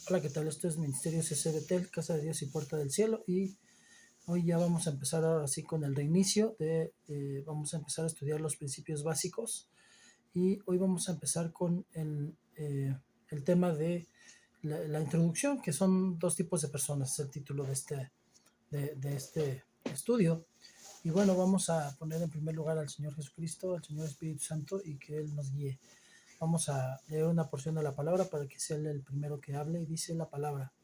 Hola, ¿qué tal? Esto es Ministerio CC Betel, Casa de Dios y Puerta del Cielo. Y hoy ya vamos a empezar ahora sí con el reinicio vamos a empezar a estudiar los principios básicos. Y hoy vamos a empezar con el tema de la introducción, que son dos tipos de personas, es el título de este estudio. Y bueno, vamos a poner en primer lugar al Señor Jesucristo, al Señor Espíritu Santo, y que Él nos guíe. Vamos a leer una porción de la palabra para que sea Él el primero que hable. Y dice la palabra: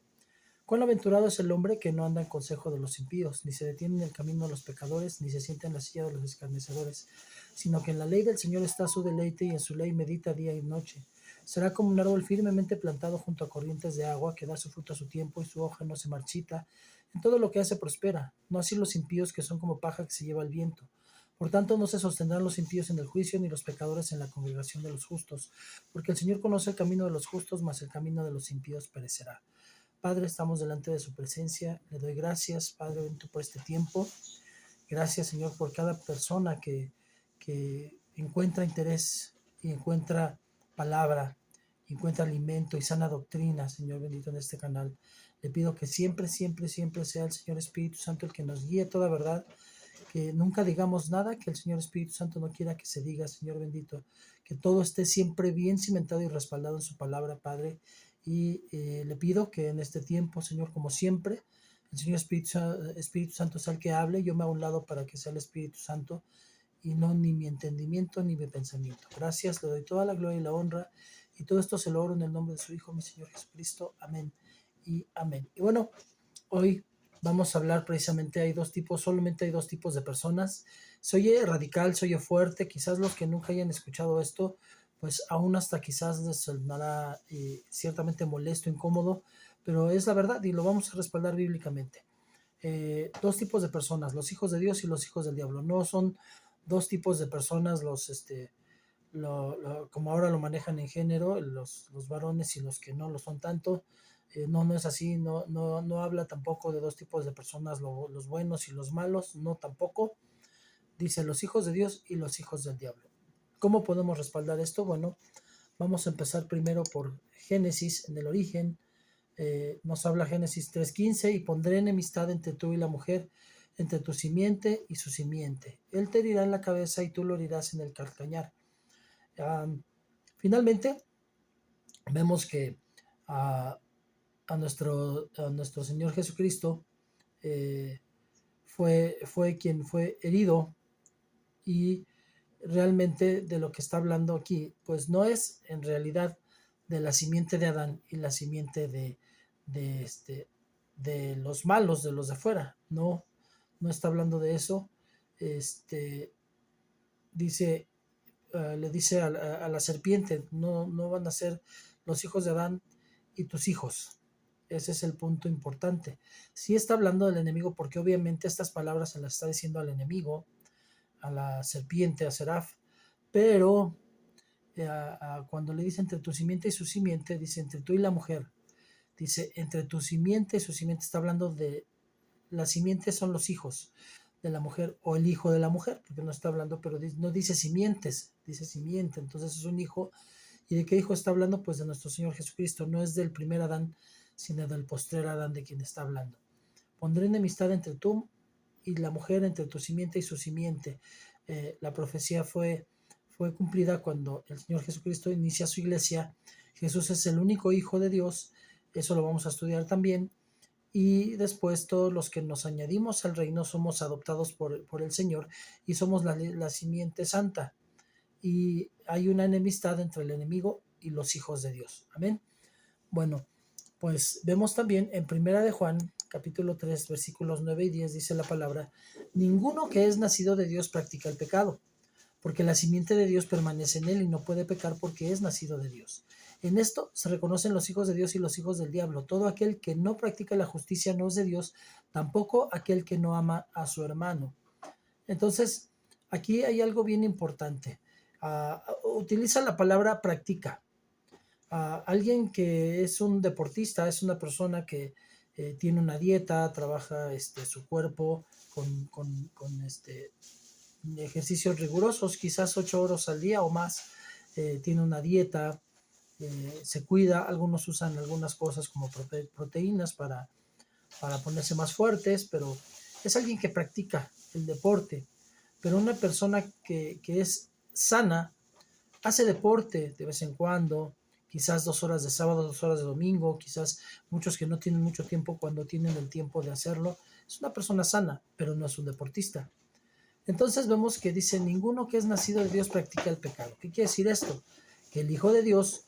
cuán aventurado es el hombre que no anda en consejo de los impíos, ni se detiene en el camino de los pecadores, ni se sienta en la silla de los escarnecedores, sino que en la ley del Señor está su deleite, y en su ley medita día y noche. Será como un árbol firmemente plantado junto a corrientes de agua, que da su fruto a su tiempo, y su hoja no se marchita. En todo lo que hace prospera. No así los impíos, que son como paja que se lleva el viento. Por tanto, no se sostendrán los impíos en el juicio, ni los pecadores en la congregación de los justos, porque el Señor conoce el camino de los justos, mas el camino de los impíos perecerá. Padre, estamos delante de su presencia. Le doy gracias, Padre bendito, por este tiempo. Gracias, Señor, por cada persona que encuentra interés y encuentra palabra, encuentra alimento y sana doctrina, Señor bendito, en este canal. Le pido que siempre, siempre, siempre sea el Señor Espíritu Santo el que nos guíe toda verdad, que nunca digamos nada que el Señor Espíritu Santo no quiera que se diga, Señor bendito, que todo esté siempre bien cimentado y respaldado en su palabra, Padre. Y le pido que en este tiempo, Señor, como siempre, el Señor Espíritu Santo sea el que hable. Yo me hago a un lado para que sea el Espíritu Santo y no ni mi entendimiento ni mi pensamiento. Gracias, le doy toda la gloria y la honra, y todo esto se lo oro en el nombre de su Hijo, mi Señor Jesucristo. Amén y amén. Y bueno, hoy vamos a hablar precisamente, solamente hay dos tipos de personas. Se oye radical, se oye fuerte, quizás los que nunca hayan escuchado esto, pues aún hasta quizás les sonará ciertamente molesto, incómodo, pero es la verdad y lo vamos a respaldar bíblicamente. Dos tipos de personas, los hijos de Dios y los hijos del diablo. No son dos tipos de personas como ahora lo manejan en género, los varones y los que no lo son tanto. No es así. No habla tampoco de dos tipos de personas, los buenos y los malos, no tampoco. Dice los hijos de Dios y los hijos del diablo. ¿Cómo podemos respaldar esto? Bueno, vamos a empezar primero por Génesis, en el origen. Nos habla Génesis 3:15: y pondré enemistad entre tú y la mujer, entre tu simiente y su simiente. Él te herirá en la cabeza y tú lo herirás en el calcañar. Finalmente, vemos que a, a nuestro Señor Jesucristo fue quien fue herido, y realmente de lo que está hablando aquí, pues no es en realidad de la simiente de Adán y la simiente de, este, de los malos, de los de fuera. No está hablando de eso. Dice, le dice a la serpiente: no van a ser los hijos de Adán y tus hijos. Ese es el punto importante. Sí está hablando del enemigo, porque obviamente estas palabras se las está diciendo al enemigo, a la serpiente, a Seraf, pero cuando le dice entre tu simiente y su simiente, dice entre tú y la mujer. Dice entre tu simiente y su simiente, está hablando de la simiente, son los hijos de la mujer o el hijo de la mujer, porque no está hablando, pero no dice simientes, dice simiente. Entonces es un hijo. ¿Y de qué hijo está hablando? Pues de nuestro Señor Jesucristo. No es del primer Adán, sino del postrer Adán de quien está hablando. Pondré enemistad entre tú y la mujer, entre tu simiente y su simiente. La profecía fue cumplida cuando el Señor Jesucristo inicia su iglesia. Jesús es el único hijo de Dios. Eso lo vamos a estudiar también. Y después todos los que nos añadimos al reino somos adoptados por el Señor, y somos la simiente santa. Y hay una enemistad entre el enemigo y los hijos de Dios. Amén. Bueno, pues vemos también en Primera de Juan, capítulo 3, versículos 9 y 10, dice la palabra: ninguno que es nacido de Dios practica el pecado, porque la simiente de Dios permanece en él y no puede pecar porque es nacido de Dios. En esto se reconocen los hijos de Dios y los hijos del diablo. Todo aquel que no practica la justicia no es de Dios, tampoco aquel que no ama a su hermano. Entonces, aquí hay algo bien importante. Utiliza la palabra practica. Alguien que es un deportista es una persona que tiene una dieta, trabaja su cuerpo con ejercicios rigurosos, quizás 8 horas al día o más. Tiene una dieta, se cuida, algunos usan algunas cosas como proteínas para ponerse más fuertes, pero es alguien que practica el deporte. Pero una persona que es sana, hace deporte de vez en cuando, quizás 2 horas de sábado, 2 horas de domingo, quizás muchos que no tienen mucho tiempo cuando tienen el tiempo de hacerlo. Es una persona sana, pero no es un deportista. Entonces vemos que dice, ninguno que es nacido de Dios practica el pecado. ¿Qué quiere decir esto? Que el Hijo de Dios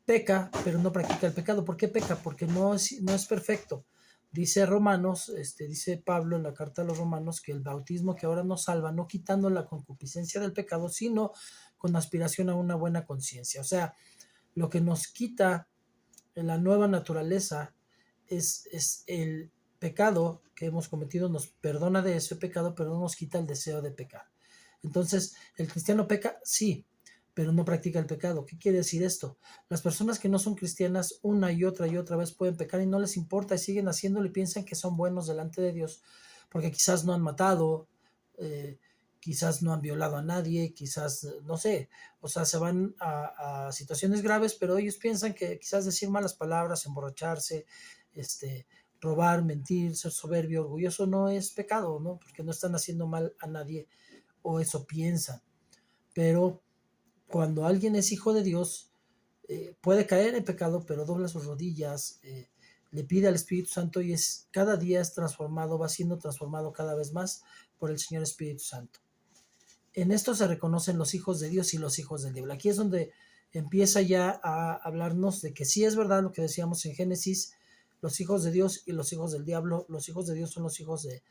peca, pero no practica el pecado. ¿Por qué peca? Porque no es perfecto. Dice Romanos, dice Pablo en la carta a los Romanos, que el bautismo que ahora nos salva, no quitando la concupiscencia del pecado, sino con aspiración a una buena conciencia. O sea, lo que nos quita en la nueva naturaleza es el pecado que hemos cometido, nos perdona de ese pecado, pero no nos quita el deseo de pecar. Entonces, ¿el cristiano peca? Sí, pero no practica el pecado. ¿Qué quiere decir esto? Las personas que no son cristianas una y otra vez pueden pecar y no les importa y siguen haciéndolo y piensan que son buenos delante de Dios, porque quizás no han matado, eh, quizás no han violado a nadie, quizás, no sé, o sea, se van a situaciones graves, pero ellos piensan que quizás decir malas palabras, emborracharse, robar, mentir, ser soberbio, orgulloso no es pecado, ¿no? Porque no están haciendo mal a nadie, o eso piensan. Pero cuando alguien es hijo de Dios, puede caer en pecado, pero dobla sus rodillas, le pide al Espíritu Santo y cada día es transformado, va siendo transformado cada vez más por el Señor Espíritu Santo. En esto se reconocen los hijos de Dios y los hijos del diablo. Aquí es donde empieza ya a hablarnos de que sí es verdad lo que decíamos en Génesis, los hijos de Dios y los hijos del diablo. Los hijos de Dios son los hijos de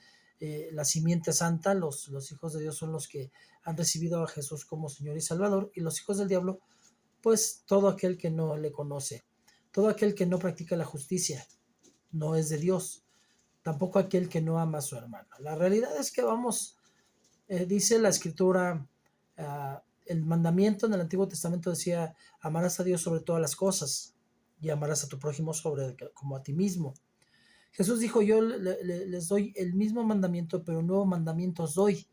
la simiente santa, los hijos de Dios son los que han recibido a Jesús como Señor y Salvador, y los hijos del diablo, pues todo aquel que no le conoce, todo aquel que no practica la justicia, no es de Dios, tampoco aquel que no ama a su hermano. La realidad es que dice la escritura, el mandamiento en el Antiguo Testamento decía, amarás a Dios sobre todas las cosas y amarás a tu prójimo como a ti mismo. Jesús dijo, yo les doy el mismo mandamiento, pero un nuevo mandamiento os doy.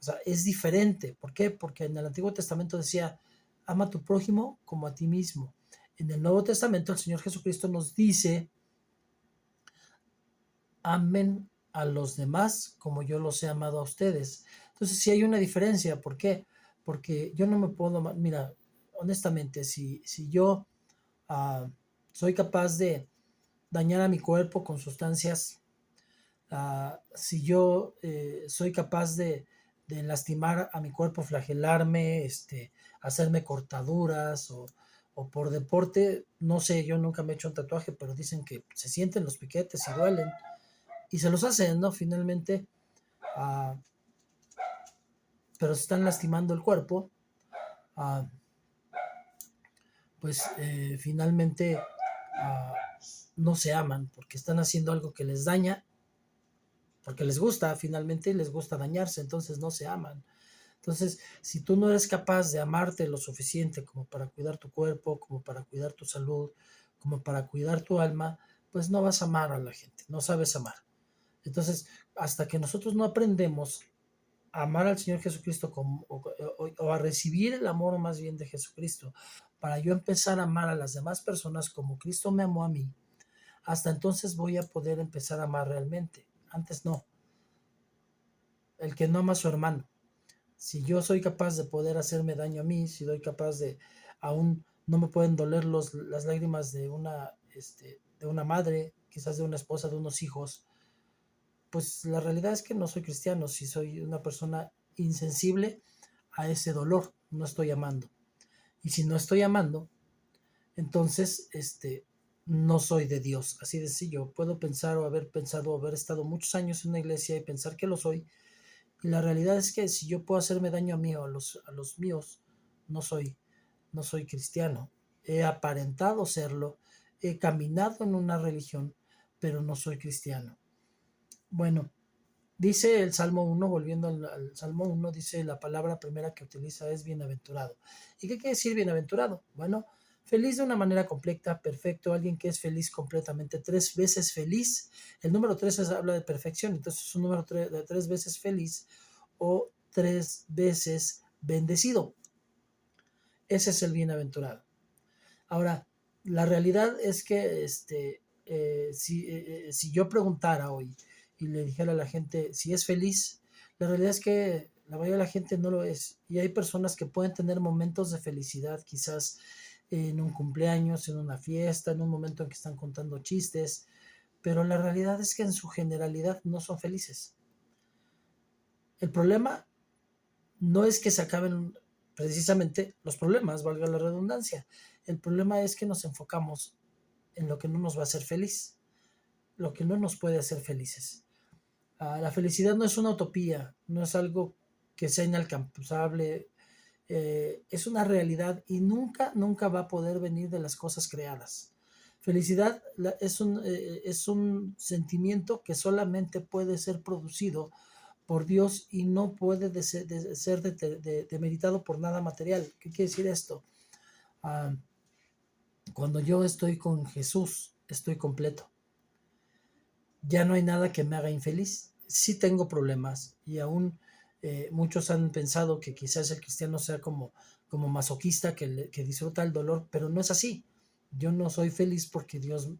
O sea, es diferente. ¿Por qué? Porque en el Antiguo Testamento decía, ama a tu prójimo como a ti mismo. En el Nuevo Testamento el Señor Jesucristo nos dice, amen a los demás como yo los he amado a ustedes. Entonces, sí hay una diferencia. ¿Por qué? Porque yo no me puedo, mira, honestamente, si yo soy capaz de dañar a mi cuerpo con sustancias, si yo soy capaz de lastimar a mi cuerpo, flagelarme, hacerme cortaduras o por deporte, no sé, yo nunca me he hecho un tatuaje, pero dicen que se sienten los piquetes y duelen y se los hacen, ¿no? Finalmente, uh, pero se están lastimando el cuerpo, uh, pues finalmente no se aman porque están haciendo algo que les daña, porque les gusta, finalmente les gusta dañarse, entonces no se aman. Entonces, si tú no eres capaz de amarte lo suficiente como para cuidar tu cuerpo, como para cuidar tu salud, como para cuidar tu alma, pues no vas a amar a la gente, no sabes amar. Entonces, hasta que nosotros no aprendemos a amar al Señor Jesucristo o a recibir el amor más bien de Jesucristo, para yo empezar a amar a las demás personas como Cristo me amó a mí, hasta entonces voy a poder empezar a amar realmente. Antes no. El que no ama a su hermano. Si yo soy capaz de poder hacerme daño a mí, si soy capaz aún no me pueden doler las lágrimas de una madre, quizás de una esposa, de unos hijos, pues la realidad es que no soy cristiano, si soy una persona insensible a ese dolor, no estoy amando. Y si no estoy amando, entonces, no soy de Dios, así de sencillo. Puedo pensar o haber pensado, haber estado muchos años en una iglesia y pensar que lo soy. Y la realidad es que si yo puedo hacerme daño a mí o a los míos, no soy, no soy cristiano. He aparentado serlo, he caminado en una religión, pero no soy cristiano. Bueno, dice el Salmo 1, volviendo al Salmo 1, dice la palabra primera que utiliza es bienaventurado. ¿Y qué quiere decir bienaventurado? Bueno, feliz de una manera completa, perfecto, alguien que es feliz completamente, 3 veces feliz. El número 3 habla de perfección, entonces es un número de 3 veces feliz o 3 veces bendecido. Ese es el bienaventurado. Ahora, la realidad es que si yo preguntara hoy y le dijera a la gente si es feliz, la realidad es que la mayoría de la gente no lo es. Y hay personas que pueden tener momentos de felicidad, quizás en un cumpleaños, en una fiesta, en un momento en que están contando chistes, pero la realidad es que en su generalidad no son felices. El problema no es que se acaben precisamente los problemas, valga la redundancia. El problema es que nos enfocamos en lo que no nos va a hacer feliz, lo que no nos puede hacer felices. La felicidad no es una utopía, no es algo que sea inalcanzable, es una realidad y nunca va a poder venir de las cosas creadas. Felicidad es un sentimiento que solamente puede ser producido por Dios y no puede ser demeritado por nada material. ¿Qué quiere decir esto? Ah, Cuando yo estoy con Jesús, estoy completo. Ya no hay nada que me haga infeliz. Sí tengo problemas y aún muchos han pensado que quizás el cristiano sea como masoquista, que disfruta el dolor, pero no es así. Yo no soy feliz porque Dios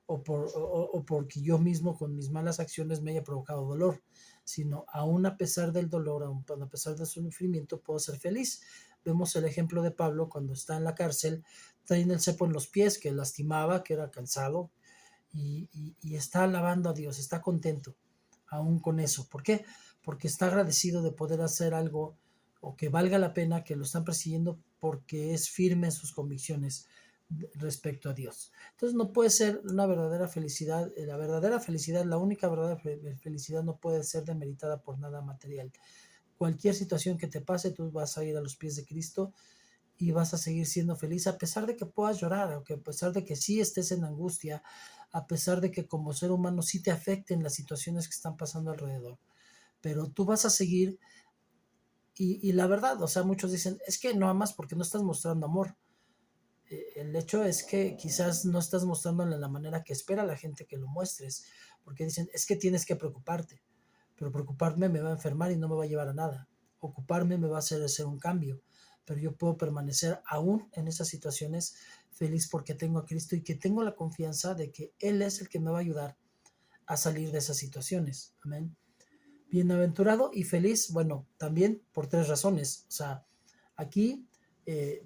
o porque yo mismo con mis malas acciones me haya provocado dolor, sino aún a pesar del dolor, aún a pesar del sufrimiento, puedo ser feliz. Vemos el ejemplo de Pablo cuando está en la cárcel, trae el cepo en los pies que lastimaba, que era cansado, y está alabando a Dios, está contento aún con eso. ¿Por qué? Porque está agradecido de poder hacer algo o que valga la pena, que lo están persiguiendo porque es firme en sus convicciones respecto a Dios. Entonces no puede ser una verdadera felicidad, la verdadera felicidad, la única verdadera felicidad no puede ser demeritada por nada material. Cualquier situación que te pase, tú vas a ir a los pies de Cristo y vas a seguir siendo feliz a pesar de que puedas llorar, a pesar de que sí estés en angustia, a pesar de que como ser humano sí te afecten las situaciones que están pasando alrededor. Pero tú vas a seguir y la verdad, o sea, muchos dicen, es que no amas porque no estás mostrando amor. El hecho es que quizás no estás mostrándolo de la manera que espera la gente que lo muestres, porque dicen, es que tienes que preocuparte, pero preocuparme me va a enfermar y no me va a llevar a nada. Ocuparme me va a hacer un cambio, pero yo puedo permanecer aún en esas situaciones feliz porque tengo a Cristo y que tengo la confianza de que Él es el que me va a ayudar a salir de esas situaciones. Amén. Bienaventurado y feliz, bueno, también por tres razones. O sea, aquí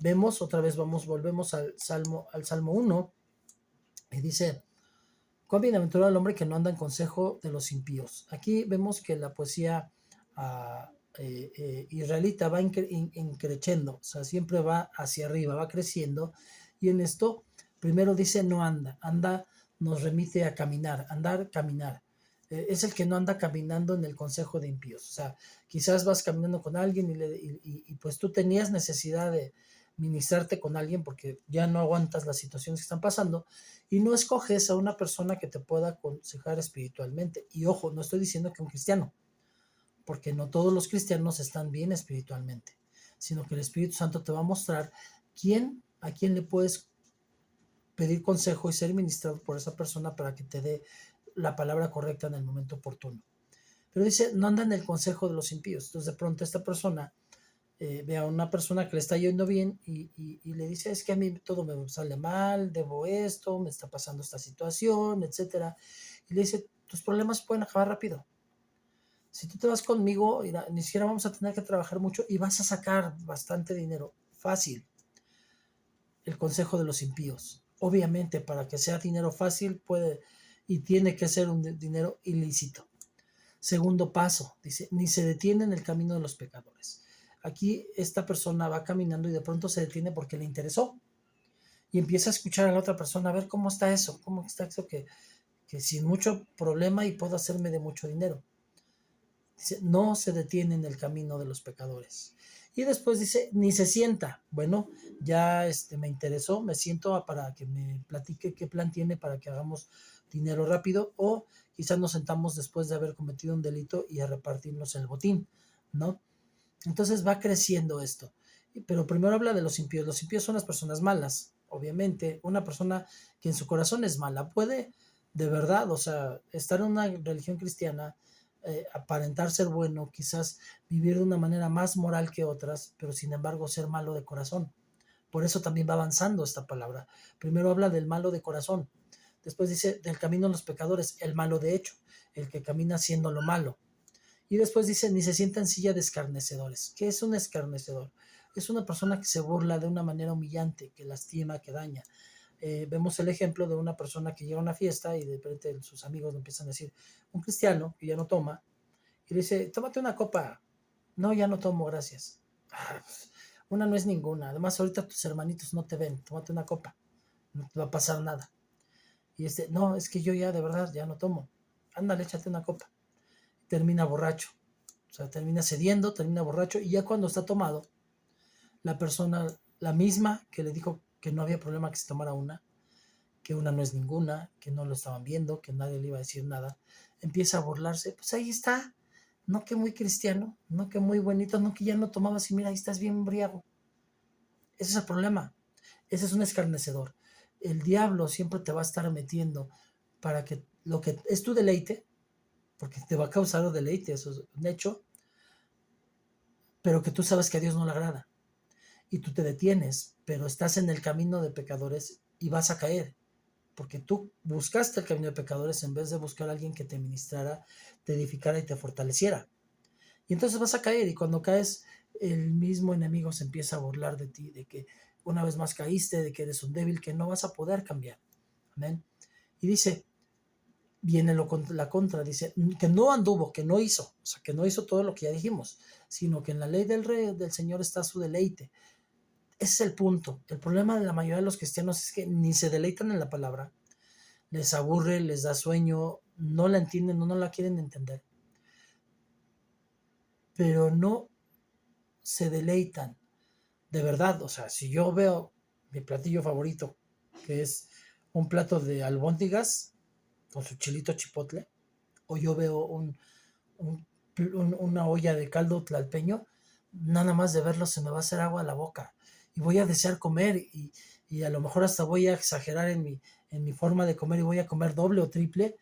vemos, otra vez volvemos al Salmo 1, y dice, cuán bienaventurado el hombre que no anda en consejo de los impíos. Aquí vemos que la poesía israelita va increciendo, o sea, siempre va hacia arriba, va creciendo, y en esto primero dice no anda nos remite a caminar, andar, caminar. Es el que no anda caminando en el consejo de impíos. O sea, quizás vas caminando con alguien y pues tú tenías necesidad de ministrarte con alguien porque ya no aguantas las situaciones que están pasando y no escoges a una persona que te pueda aconsejar espiritualmente. Y ojo, no estoy diciendo que un cristiano, porque no todos los cristianos están bien espiritualmente, sino que el Espíritu Santo te va a mostrar a quién le puedes pedir consejo y ser ministrado por esa persona para que te dé la palabra correcta en el momento oportuno. Pero dice, no anda en el consejo de los impíos. Entonces de pronto esta persona ve a una persona que le está yendo bien y le dice, es que a mí todo me sale mal, debo esto, me está pasando esta situación, etcétera. Y le dice, tus problemas pueden acabar rápido. Si tú te vas conmigo, ni siquiera vamos a tener que trabajar mucho y vas a sacar bastante dinero. Fácil. El consejo de los impíos. Obviamente, para que sea dinero fácil, puede y tiene que ser un dinero ilícito. Segundo paso, dice, ni se detiene en el camino de los pecadores. Aquí esta persona va caminando y de pronto se detiene porque le interesó y empieza a escuchar a la otra persona, a ver cómo está eso, que sin mucho problema y puedo hacerme de mucho dinero. Dice, no se detiene en el camino de los pecadores. Y después dice, ni se sienta. Bueno, ya me interesó, me siento para que me platique qué plan tiene para que hagamos dinero rápido o quizás nos sentamos después de haber cometido un delito y a repartirnos el botín, ¿no? Entonces va creciendo esto. Pero primero habla de los impíos. Los impíos son las personas malas, obviamente. Una persona que en su corazón es mala puede, de verdad, o sea, estar en una religión cristiana, aparentar ser bueno, quizás vivir de una manera más moral que otras, pero sin embargo ser malo de corazón. Por eso también va avanzando esta palabra. Primero habla del malo de corazón. Después dice del camino de los pecadores, el malo de hecho, el que camina haciendo lo malo. Y después dice, ni se sienta en silla de escarnecedores. ¿Qué es un escarnecedor? Es una persona que se burla de una manera humillante, que lastima, que daña. Vemos el ejemplo de una persona que llega a una fiesta y de repente sus amigos le empiezan a decir, un cristiano que ya no toma, y le dice, tómate una copa. No, ya no tomo, gracias. Una no es ninguna. Además, ahorita tus hermanitos no te ven. Tómate una copa. No te va a pasar nada. Y no, es que yo ya de verdad ya no tomo. Ándale, échate una copa. Termina borracho. O sea, termina cediendo, termina borracho. Y ya cuando está tomado, la persona, la misma que le dijo que no había problema que se tomara una, que una no es ninguna, que no lo estaban viendo, que nadie le iba a decir nada, empieza a burlarse. Pues ahí está. No que muy cristiano, no que muy bonito, no que ya no tomabas y mira, ahí estás bien embriago. Ese es el problema. Ese es un escarnecedor. El diablo siempre te va a estar metiendo para que lo que es tu deleite, porque te va a causar deleite, eso es un hecho, pero que tú sabes que a Dios no le agrada. Y tú te detienes, pero estás en el camino de pecadores y vas a caer, porque tú buscaste el camino de pecadores en vez de buscar a alguien que te ministrara, te edificara y te fortaleciera. Y entonces vas a caer, y cuando caes, el mismo enemigo se empieza a burlar de ti, de que una vez más caíste, de que eres un débil, que no vas a poder cambiar. Amén. Y dice, viene la contra, dice, que no anduvo, que no hizo, o sea, que no hizo todo lo que ya dijimos, sino que en la ley del rey, del Señor está su deleite. Ese es el punto. El problema de la mayoría de los cristianos es que ni se deleitan en la palabra, les aburre, les da sueño, no la entienden, no la quieren entender, pero no se deleitan. De verdad, o sea, si yo veo mi platillo favorito, que es un plato de albóndigas con su chilito chipotle, o yo veo un, una olla de caldo tlalpeño, nada más de verlo se me va a hacer agua a la boca y voy a desear comer y a lo mejor hasta voy a exagerar en mi forma de comer y voy a comer doble o triple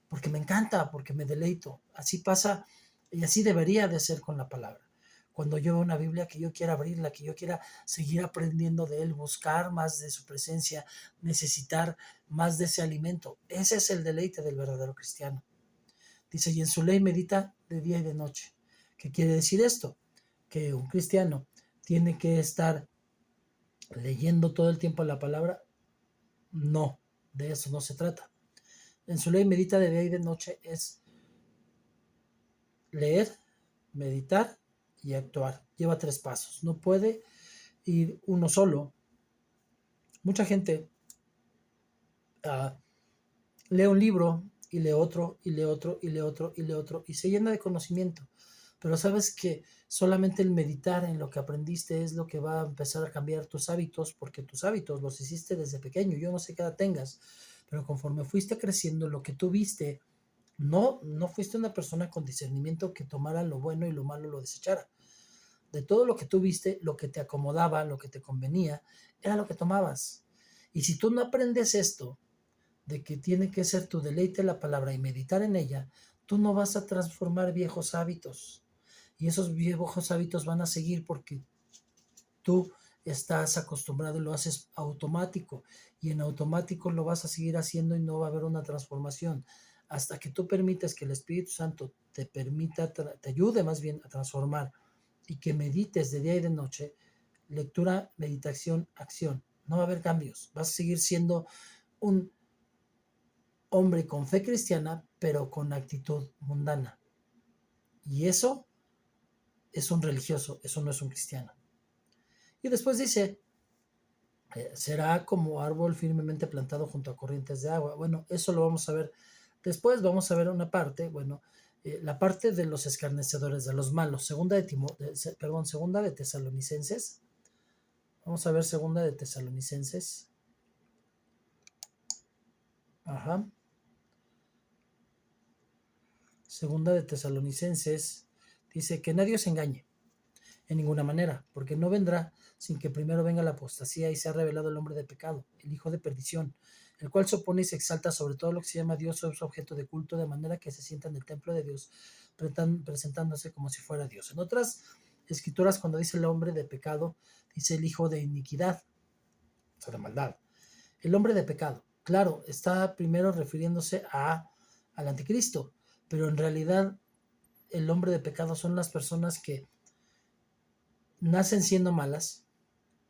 porque me encanta, porque me deleito. Así pasa y así debería de ser con la palabra. Cuando yo veo una Biblia, que yo quiera abrirla, que yo quiera seguir aprendiendo de Él, buscar más de su presencia, necesitar más de ese alimento. Ese es el deleite del verdadero cristiano. Dice, y en su ley medita de día y de noche. ¿Qué quiere decir esto? Que un cristiano tiene que estar leyendo todo el tiempo la palabra. No, de eso no se trata. En su ley medita de día y de noche es leer, meditar y actuar. Lleva 3 pasos. No puede ir uno solo. Mucha gente lee un libro y lee otro y lee otro y lee otro y lee otro y se llena de conocimiento. Pero sabes que solamente el meditar en lo que aprendiste es lo que va a empezar a cambiar tus hábitos, porque tus hábitos los hiciste desde pequeño. Yo no sé qué edad tengas, pero conforme fuiste creciendo, lo que tú viste, no fuiste una persona con discernimiento que tomara lo bueno y lo malo lo desechara. De todo lo que tú viste, lo que te acomodaba, lo que te convenía, era lo que tomabas. Y si tú no aprendes esto, de que tiene que ser tu deleite la palabra y meditar en ella, tú no vas a transformar viejos hábitos. Y esos viejos hábitos van a seguir porque tú estás acostumbrado y lo haces automático. Y en automático lo vas a seguir haciendo y no va a haber una transformación. Hasta que tú permitas que el Espíritu Santo te permita, te ayude más bien a transformar y que medites de día y de noche, lectura, meditación, acción. No va a haber cambios. Vas a seguir siendo un hombre con fe cristiana, pero con actitud mundana. Y eso es un religioso, eso no es un cristiano. Y después dice, será como árbol firmemente plantado junto a corrientes de agua. Bueno, eso lo vamos a ver después. Vamos a ver una parte, bueno, la parte de los escarnecedores, de los malos. Segunda de Tesalonicenses. Vamos a ver segunda de Tesalonicenses. Ajá. Segunda de Tesalonicenses dice que nadie os engañe en ninguna manera, porque no vendrá sin que primero venga la apostasía y sea revelado el hombre de pecado, el hijo de perdición, el cual se opone y se exalta sobre todo lo que se llama Dios o es objeto de culto, de manera que se sienta en el templo de Dios, presentándose como si fuera Dios. En otras escrituras, cuando dice el hombre de pecado, dice el hijo de iniquidad. o sea, de maldad. El hombre de pecado, claro, está primero refiriéndose al anticristo, pero en realidad el hombre de pecado son las personas que nacen siendo malas,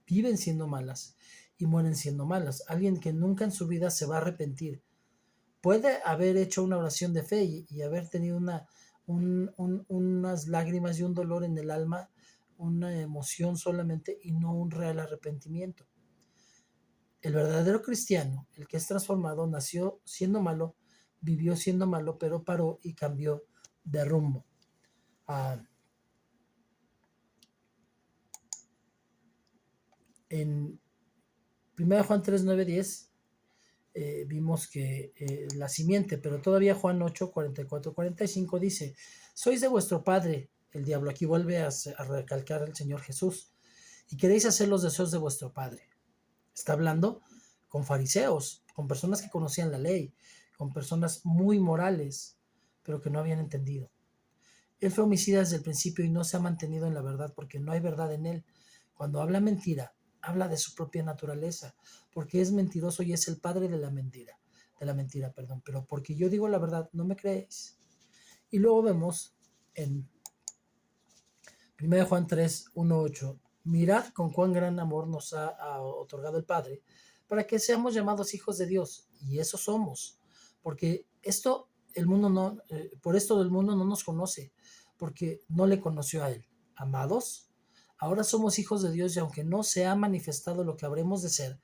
viven siendo malas y mueren siendo malas. Alguien que nunca en su vida se va a arrepentir. Puede haber hecho una oración de fe y haber tenido unas lágrimas y un dolor en el alma, una emoción solamente y no un real arrepentimiento. El verdadero cristiano, el que es transformado, nació siendo malo, vivió siendo malo, pero paró y cambió de rumbo. En 1 Juan 3, 9, 10 vimos que la simiente, pero todavía Juan 8, 44, 45 dice, sois de vuestro padre, el diablo. Aquí vuelve a recalcar el Señor Jesús, y queréis hacer los deseos de vuestro padre. Está hablando con fariseos, con personas que conocían la ley, con personas muy morales, pero que no habían entendido. Él fue homicida desde el principio y no se ha mantenido en la verdad porque no hay verdad en él. Cuando habla mentira, habla de su propia naturaleza, porque es mentiroso y es el padre de la mentira, perdón. Pero porque yo digo la verdad, no me creéis. Y luego vemos en 1 Juan 3, 1, 8, mirad con cuán gran amor nos ha otorgado el Padre para que seamos llamados hijos de Dios. Y eso somos, porque esto, el mundo no, por esto el mundo no nos conoce, porque no le conoció a Él. Amados, ahora somos hijos de Dios y aunque no se ha manifestado lo que habremos de ser,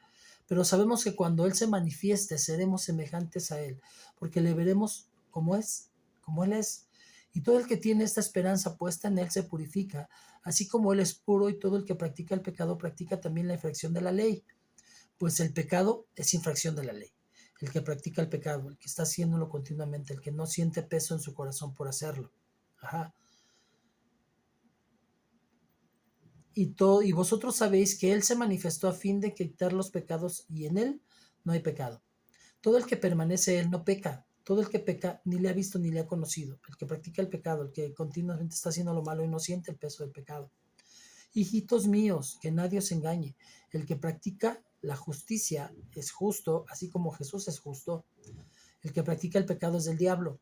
pero sabemos que cuando Él se manifieste seremos semejantes a Él, porque le veremos como es, como Él es. Y todo el que tiene esta esperanza puesta en Él se purifica, así como Él es puro, y todo el que practica el pecado practica también la infracción de la ley, pues el pecado es infracción de la ley. El que practica el pecado, el que está haciéndolo continuamente, el que no siente peso en su corazón por hacerlo. Ajá. Y vosotros sabéis que Él se manifestó a fin de quitar los pecados, y en Él no hay pecado. Todo el que permanece en Él no peca. Todo el que peca ni le ha visto ni le ha conocido. El que practica el pecado, el que continuamente está haciendo lo malo y no siente el peso del pecado. Hijitos míos, que nadie os engañe. El que practica la justicia es justo, así como Jesús es justo. El que practica el pecado es del diablo,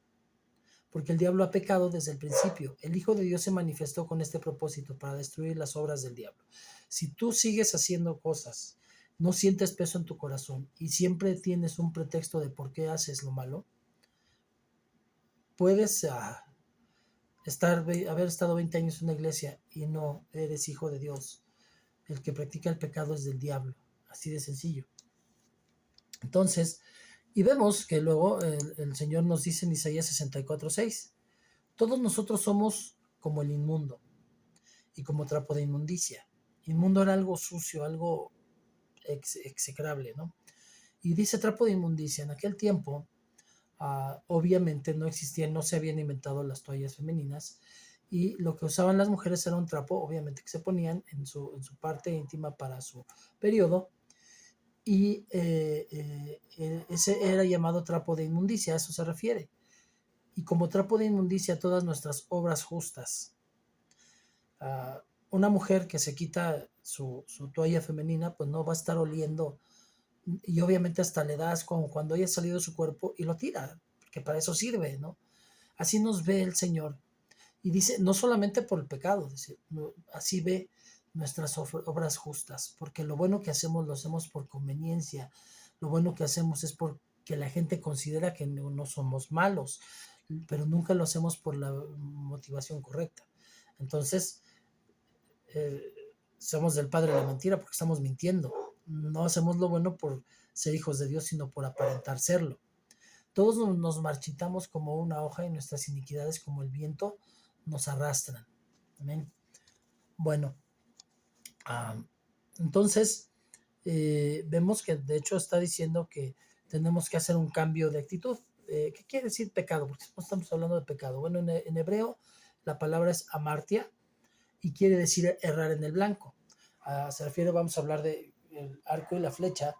porque el diablo ha pecado desde el principio. El Hijo de Dios se manifestó con este propósito, para destruir las obras del diablo. Si tú sigues haciendo cosas, no sientes peso en tu corazón y siempre tienes un pretexto de por qué haces lo malo, puedes haber estado 20 años en una iglesia y no eres hijo de Dios. El que practica el pecado es del diablo, así de sencillo. Entonces, y vemos que luego el Señor nos dice en Isaías 64:6, todos nosotros somos como el inmundo y como trapo de inmundicia. Inmundo era algo sucio, algo execrable, ¿no? Y dice trapo de inmundicia. En aquel tiempo, obviamente no existían, no se habían inventado las toallas femeninas, y lo que usaban las mujeres era un trapo, obviamente, que se ponían en su parte íntima para su periodo, y ese era llamado trapo de inmundicia, a eso se refiere. Y como trapo de inmundicia todas nuestras obras justas. Una mujer que se quita su toalla femenina, pues no va a estar oliendo, y obviamente hasta le das como cuando haya salido de su cuerpo y lo tira, porque para eso sirve, ¿no? Así nos ve el Señor. Y dice, no solamente por el pecado, dice, así ve nuestras obras justas, porque lo bueno que hacemos lo hacemos por conveniencia, lo bueno que hacemos es porque la gente considera que no somos malos, pero nunca lo hacemos por la motivación correcta. Entonces, somos del padre de la mentira porque estamos mintiendo. No hacemos lo bueno por ser hijos de Dios, sino por aparentar serlo. Todos nos marchitamos como una hoja y nuestras iniquidades como el viento nos arrastran. Amén. Bueno, entonces vemos que de hecho está diciendo que tenemos que hacer un cambio de actitud. ¿Qué quiere decir pecado? Porque no estamos hablando de pecado. Bueno, en hebreo la palabra es amartia y quiere decir errar en el blanco. Se refiere, vamos a hablar de el arco y la flecha.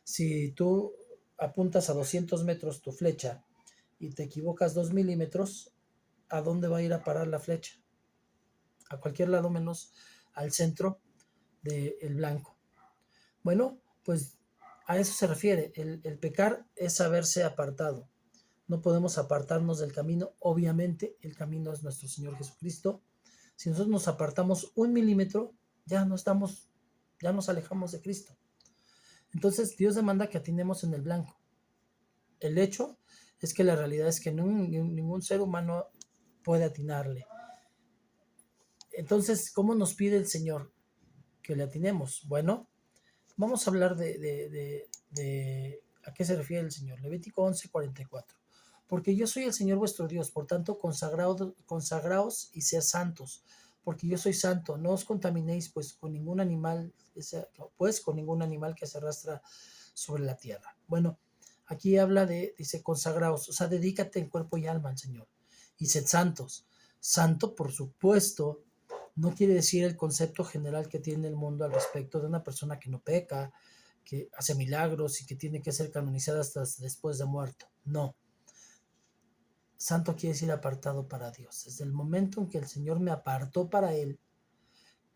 Si tú apuntas a 200 metros tu flecha y te equivocas 2 milímetros, ¿a dónde va a ir a parar la flecha? A cualquier lado menos al centro del blanco. Bueno, pues a eso se refiere. El pecar es haberse apartado. No podemos apartarnos del camino. Obviamente, el camino es nuestro Señor Jesucristo. Si nosotros nos apartamos 1 milímetro, ya no estamos, ya nos alejamos de Cristo. Entonces, Dios demanda que atinemos en el blanco. El hecho es que la realidad es que ningún ser humano puede atinarle. Entonces, ¿cómo nos pide el Señor que le atinemos? Bueno, vamos a hablar de a qué se refiere el Señor. Levítico 11:44. Porque yo soy el Señor vuestro Dios, por tanto, consagraos y sed santos, porque yo soy santo. No os contaminéis, pues con ningún animal que se arrastra sobre la tierra. Bueno, aquí habla dice, consagraos, o sea, dedícate en cuerpo y alma al Señor. Y sed santos. Santo, por supuesto, no quiere decir el concepto general que tiene el mundo al respecto de una persona que no peca, que hace milagros y que tiene que ser canonizada hasta después de muerto. No. Santo quiere decir apartado para Dios. Desde el momento en que el Señor me apartó para Él,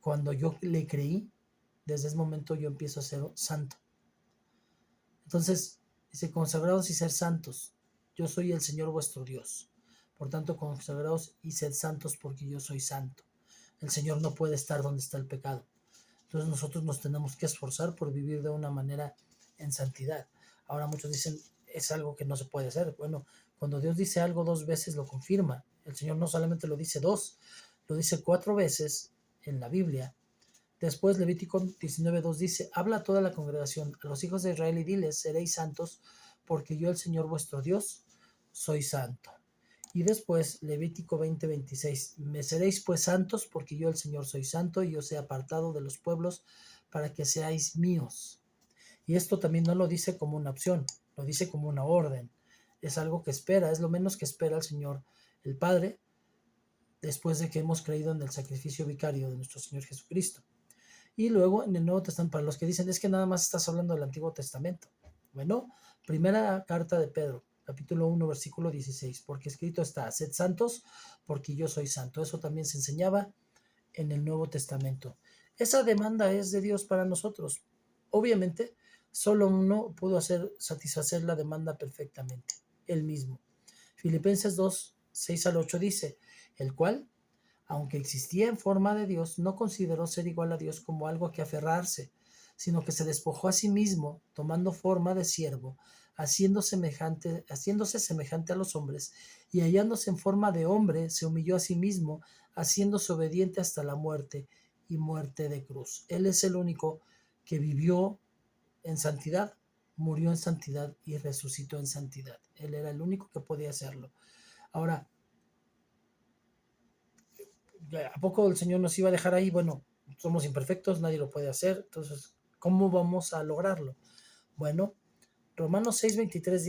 cuando yo le creí, desde ese momento yo empiezo a ser santo. Entonces, dice, consagrados y ser santos. Yo soy el Señor vuestro Dios. Por tanto, consagrados y sed santos porque yo soy santo. El Señor no puede estar donde está el pecado. Entonces nosotros nos tenemos que esforzar por vivir de una manera en santidad. Ahora muchos dicen, es algo que no se puede hacer. Bueno, cuando Dios dice algo 2 veces lo confirma. El Señor no solamente lo dice 2, lo dice 4 veces en la Biblia. Después Levítico 19:2 dice, habla a toda la congregación, a los hijos de Israel y diles, seréis santos, porque yo el Señor vuestro Dios soy santo. Y después Levítico 20:26, me seréis pues santos, porque yo el Señor soy santo, y os he apartado de los pueblos para que seáis míos. Y esto también no lo dice como una opción, lo dice como una orden. Es algo que espera, es lo menos que espera el Señor, el Padre, después de que hemos creído en el sacrificio vicario de nuestro Señor Jesucristo. Y luego en el Nuevo Testamento, para los que dicen, es que nada más estás hablando del Antiguo Testamento. Bueno, primera carta de Pedro, capítulo 1, versículo 16, porque escrito está, sed santos, porque yo soy santo. Eso también se enseñaba en el Nuevo Testamento. Esa demanda es de Dios para nosotros. Obviamente, solo uno pudo satisfacer la demanda perfectamente, él mismo. Filipenses 2, 6-8 dice, el cual, aunque existía en forma de Dios, no consideró ser igual a Dios como algo a que aferrarse, sino que se despojó a sí mismo, tomando forma de siervo, haciéndose semejante a los hombres, y hallándose en forma de hombre, se humilló a sí mismo, haciéndose obediente hasta la muerte y muerte de cruz. Él es el único que vivió en santidad, murió en santidad y resucitó en santidad. Él era el único que podía hacerlo. Ahora, ¿a poco el Señor nos iba a dejar ahí? Bueno, somos imperfectos, nadie lo puede hacer, entonces, ¿cómo vamos a lograrlo? Bueno, Romanos 6:23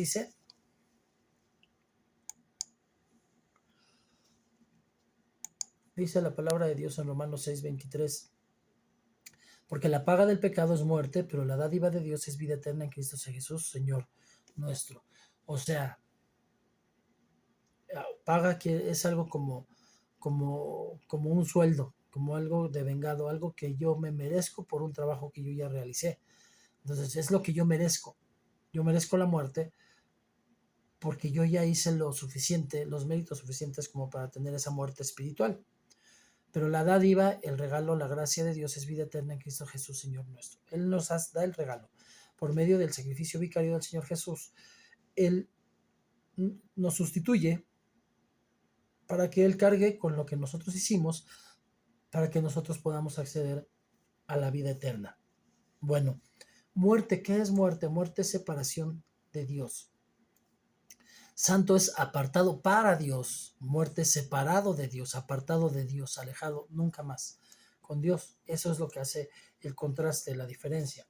dice la palabra de Dios en Romanos 6:23, porque la paga del pecado es muerte, pero la dádiva de Dios es vida eterna en Cristo Jesús, Señor nuestro. O sea, paga que es algo como un sueldo, como algo de vengado, algo que yo me merezco por un trabajo que yo ya realicé. Entonces es lo que yo merezco. Yo merezco la muerte porque yo ya hice lo suficiente, los méritos suficientes como para tener esa muerte espiritual. Pero la dádiva, el regalo, la gracia de Dios es vida eterna en Cristo Jesús, Señor nuestro. Él nos da el regalo. Por medio del sacrificio vicario del Señor Jesús, Él nos sustituye para que Él cargue con lo que nosotros hicimos, para que nosotros podamos acceder a la vida eterna. Bueno, muerte, ¿qué es muerte? Muerte es separación de Dios. Santo es apartado para Dios, muerte es separado de Dios, apartado de Dios, alejado nunca más con Dios. Eso es lo que hace el contraste, la diferencia.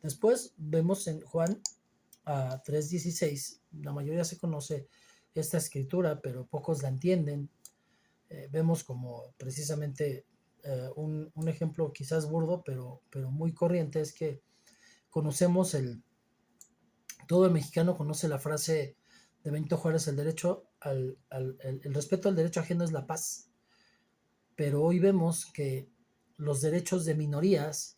Después vemos en Juan 3:16, la mayoría se conoce esta escritura, pero pocos la entienden. Vemos como precisamente un ejemplo quizás burdo, pero muy corriente, es que conocemos todo el mexicano conoce la frase de Benito Juárez, el respeto al derecho ajeno es la paz. Pero hoy vemos que los derechos de minorías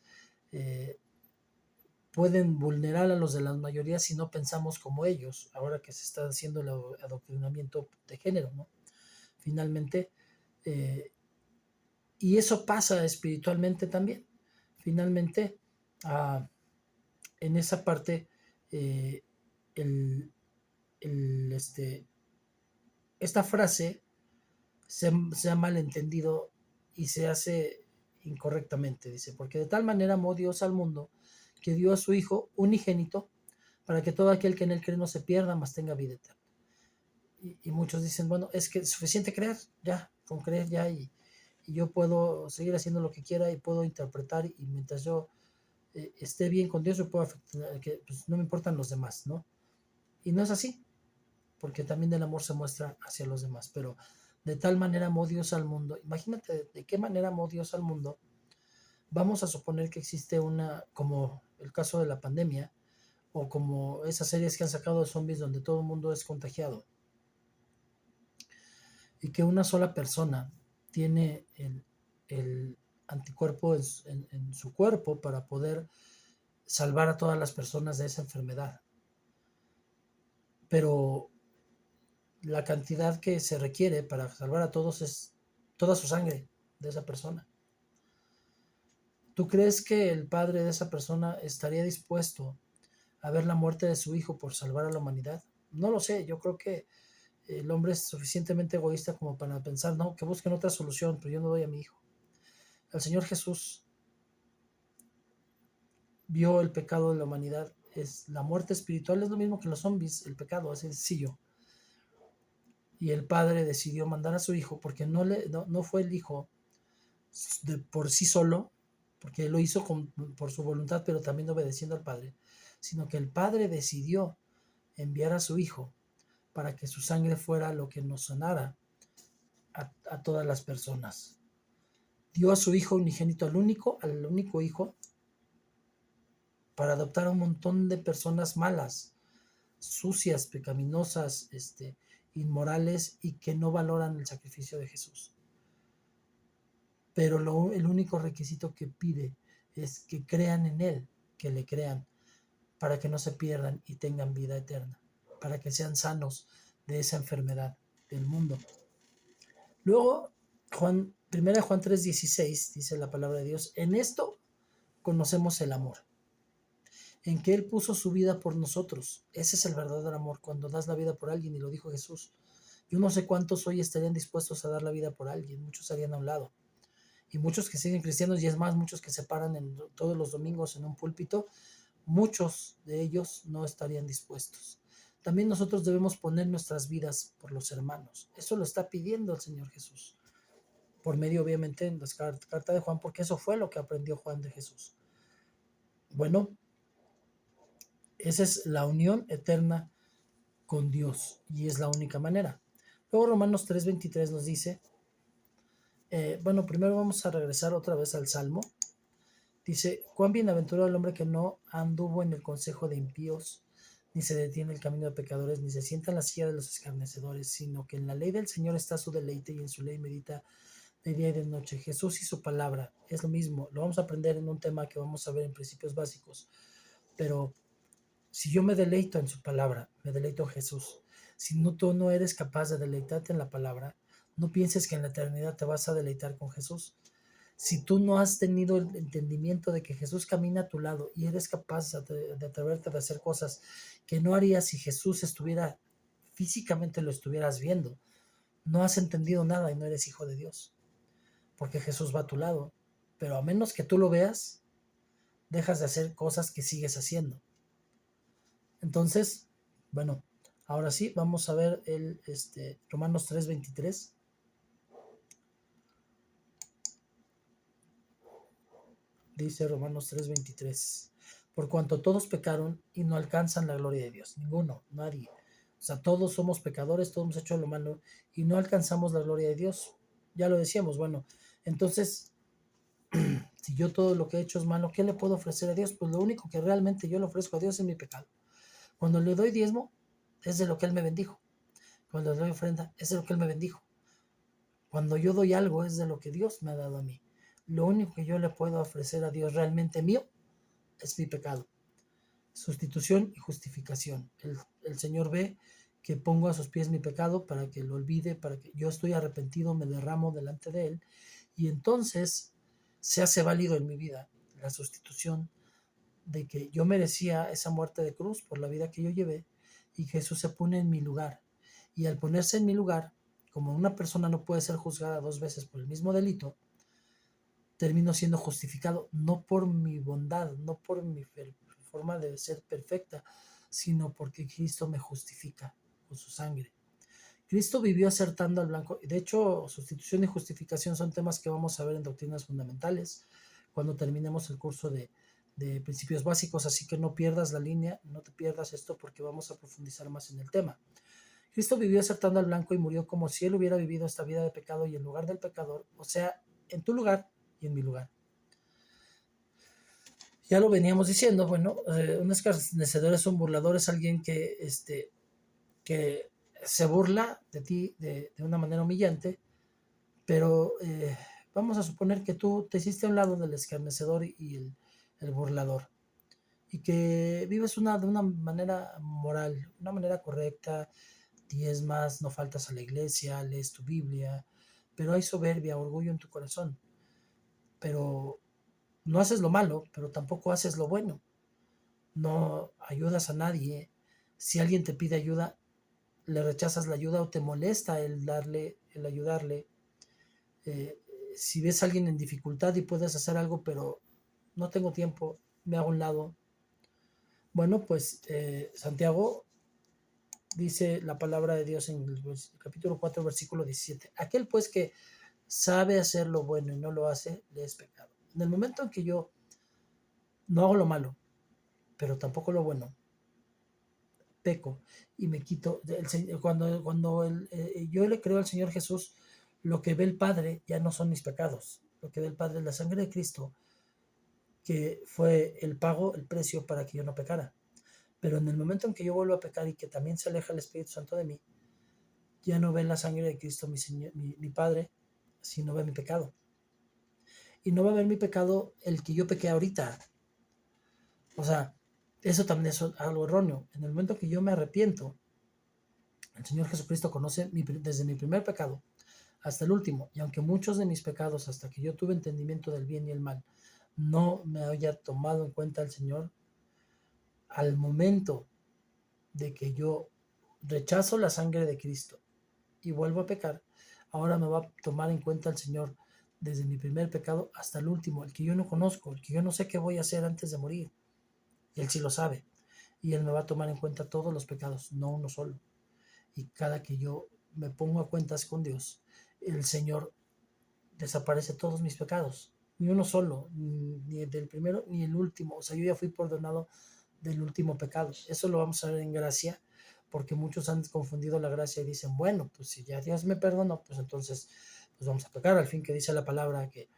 pueden vulnerar a los de las mayorías si no pensamos como ellos, ahora que se está haciendo el adoctrinamiento de género, ¿no? Finalmente, eh, y eso pasa espiritualmente también. Finalmente, uh, en esa parte, eh, el, esta frase se ha malentendido y se hace incorrectamente, dice, porque de tal manera amó Dios al mundo que dio a su Hijo unigénito para que todo aquel que en él cree no se pierda, mas tenga vida eterna. Y muchos dicen, bueno, es que es suficiente creer, ya, con creer ya, y yo puedo seguir haciendo lo que quiera y puedo interpretar, y mientras yo esté bien con Dios, yo puedo afectar, que pues, no me importan los demás, ¿no? Y no es así, porque también el amor se muestra hacia los demás, pero de tal manera amó Dios al mundo. Imagínate de qué manera amó Dios al mundo. Vamos a suponer que existe una, como el caso de la pandemia, o como esas series que han sacado de zombies donde todo el mundo es contagiado, y que una sola persona tiene el anticuerpo en su cuerpo para poder salvar a todas las personas de esa enfermedad. Pero la cantidad que se requiere para salvar a todos es toda su sangre de esa persona. ¿Tú crees que el padre de esa persona estaría dispuesto a ver la muerte de su hijo por salvar a la humanidad? No lo sé, yo creo que el hombre es suficientemente egoísta como para pensar, no, que busquen otra solución, pero yo no doy a mi hijo. El Señor Jesús vio el pecado de la humanidad. Es la muerte espiritual, es lo mismo que los zombies, el pecado, es sencillo. Y el padre decidió mandar a su hijo porque no fue el hijo por sí solo, porque él lo hizo por su voluntad, pero también obedeciendo al padre, sino que el padre decidió enviar a su hijo para que su sangre fuera lo que nos sanara a todas las personas. Dio a su hijo unigénito al único hijo, para adoptar a un montón de personas malas, sucias, pecaminosas, inmorales, y que no valoran el sacrificio de Jesús. Pero el único requisito que pide es que crean en Él, que le crean, para que no se pierdan y tengan vida eterna, para que sean sanos de esa enfermedad del mundo. Luego, 1 Juan 3:16 dice la palabra de Dios: en esto conocemos el amor, en que Él puso su vida por nosotros. Ese es el verdadero amor, cuando das la vida por alguien, y lo dijo Jesús. Yo no sé cuántos hoy estarían dispuestos a dar la vida por alguien, muchos harían a un lado. Y muchos que siguen cristianos, y es más, muchos que se paran todos los domingos en un púlpito, muchos de ellos no estarían dispuestos. También nosotros debemos poner nuestras vidas por los hermanos. Eso lo está pidiendo el Señor Jesús, por medio obviamente en la carta de Juan, porque eso fue lo que aprendió Juan de Jesús. Bueno, esa es la unión eterna con Dios, y es la única manera. Luego Romanos 3:23 nos dice, bueno, primero vamos a regresar otra vez al Salmo. Dice: cuán bienaventurado el hombre que no anduvo en el consejo de impíos, ni se detiene en el camino de pecadores, ni se sienta en la silla de los escarnecedores, sino que en la ley del Señor está su deleite, y en su ley medita de día y de noche. Jesús y su palabra es lo mismo. Lo vamos a aprender en un tema que vamos a ver en principios básicos. Pero si yo me deleito en su palabra, me deleito en Jesús. Si no, tú no eres capaz de deleitarte en la palabra, no pienses que en la eternidad te vas a deleitar con Jesús. Si tú no has tenido el entendimiento de que Jesús camina a tu lado y eres capaz de atreverte a hacer cosas que no harías si Jesús estuviera físicamente, lo estuvieras viendo, no has entendido nada y no eres hijo de Dios, porque Jesús va a tu lado. Pero a menos que tú lo veas, dejas de hacer cosas que sigues haciendo. Entonces, bueno, ahora sí, vamos a ver el Romanos 3:23. Dice Romanos 3:23: por cuanto todos pecaron y no alcanzan la gloria de Dios. Ninguno, nadie. O sea, todos somos pecadores, todos hemos hecho lo malo y no alcanzamos la gloria de Dios. Ya lo decíamos, bueno, entonces, si yo todo lo que he hecho es malo, ¿qué le puedo ofrecer a Dios? Pues lo único que realmente yo le ofrezco a Dios es mi pecado. Cuando le doy diezmo, es de lo que Él me bendijo. Cuando le doy ofrenda, es de lo que Él me bendijo. Cuando yo doy algo, es de lo que Dios me ha dado a mí. Lo único que yo le puedo ofrecer a Dios realmente mío es mi pecado. Sustitución y justificación. El Señor ve que pongo a sus pies mi pecado para que lo olvide, para que yo estoy arrepentido, me derramo delante de Él, y entonces se hace válido en mi vida la sustitución de que yo merecía esa muerte de cruz por la vida que yo llevé, y Jesús se pone en mi lugar. Y al ponerse en mi lugar, como una persona no puede ser juzgada 2 veces por el mismo delito, termino siendo justificado, no por mi bondad, no por mi forma de ser perfecta, sino porque Cristo me justifica con su sangre. Cristo vivió acertando al blanco. De hecho, sustitución y justificación son temas que vamos a ver en doctrinas fundamentales cuando terminemos el curso de principios básicos, así que no pierdas la línea, no te pierdas esto porque vamos a profundizar más en el tema. Cristo vivió acertando al blanco y murió como si él hubiera vivido esta vida de pecado y en lugar del pecador, o sea, en tu lugar y en mi lugar. Ya lo veníamos diciendo, bueno, un escarnecedor es un burlador, es alguien que se burla de ti de una manera humillante, pero vamos a suponer que tú te hiciste a un lado del escarnecedor y el burlador, y que vives de una manera moral, una manera correcta, diezmas, no faltas a la iglesia, lees tu Biblia, pero hay soberbia, orgullo en tu corazón, pero no haces lo malo, pero tampoco haces lo bueno, no ayudas a nadie. Si alguien te pide ayuda, le rechazas la ayuda o te molesta el ayudarle. Eh, si ves a alguien en dificultad y puedes hacer algo, pero no tengo tiempo, me hago a un lado. Bueno, pues Santiago dice la palabra de Dios en el capítulo 4, versículo 17. Aquel pues que sabe hacer lo bueno y no lo hace, le es pecado. En el momento en que yo no hago lo malo, pero tampoco lo bueno, peco y me quito. Cuando yo le creo al Señor Jesús, lo que ve el Padre ya no son mis pecados. Lo que ve el Padre es la sangre de Cristo, que fue el pago, el precio para que yo no pecara. Pero en el momento en que yo vuelvo a pecar y que también se aleja el Espíritu Santo de mí, ya no ve la sangre de Cristo mi Padre, sino ve mi pecado. Y no va a ver mi pecado el que yo pequé ahorita. O sea, eso también es algo erróneo. En el momento que yo me arrepiento, el Señor Jesucristo conoce desde mi primer pecado hasta el último. Y aunque muchos de mis pecados, hasta que yo tuve entendimiento del bien y el mal, no me haya tomado en cuenta el Señor, al momento de que yo rechazo la sangre de Cristo y vuelvo a pecar, ahora me va a tomar en cuenta el Señor desde mi primer pecado hasta el último, el que yo no conozco, el que yo no sé qué voy a hacer antes de morir. Y Él sí lo sabe. Y Él me va a tomar en cuenta todos los pecados, no uno solo. Y cada que yo me pongo a cuentas con Dios, el Señor desaparece todos mis pecados. Ni uno solo, ni el del primero ni el último. O sea, yo ya fui perdonado del último pecado. Eso lo vamos a ver en gracia, porque muchos han confundido la gracia y dicen, bueno, pues si ya Dios me perdonó, pues entonces pues vamos a pecar. Al fin que dice la palabra que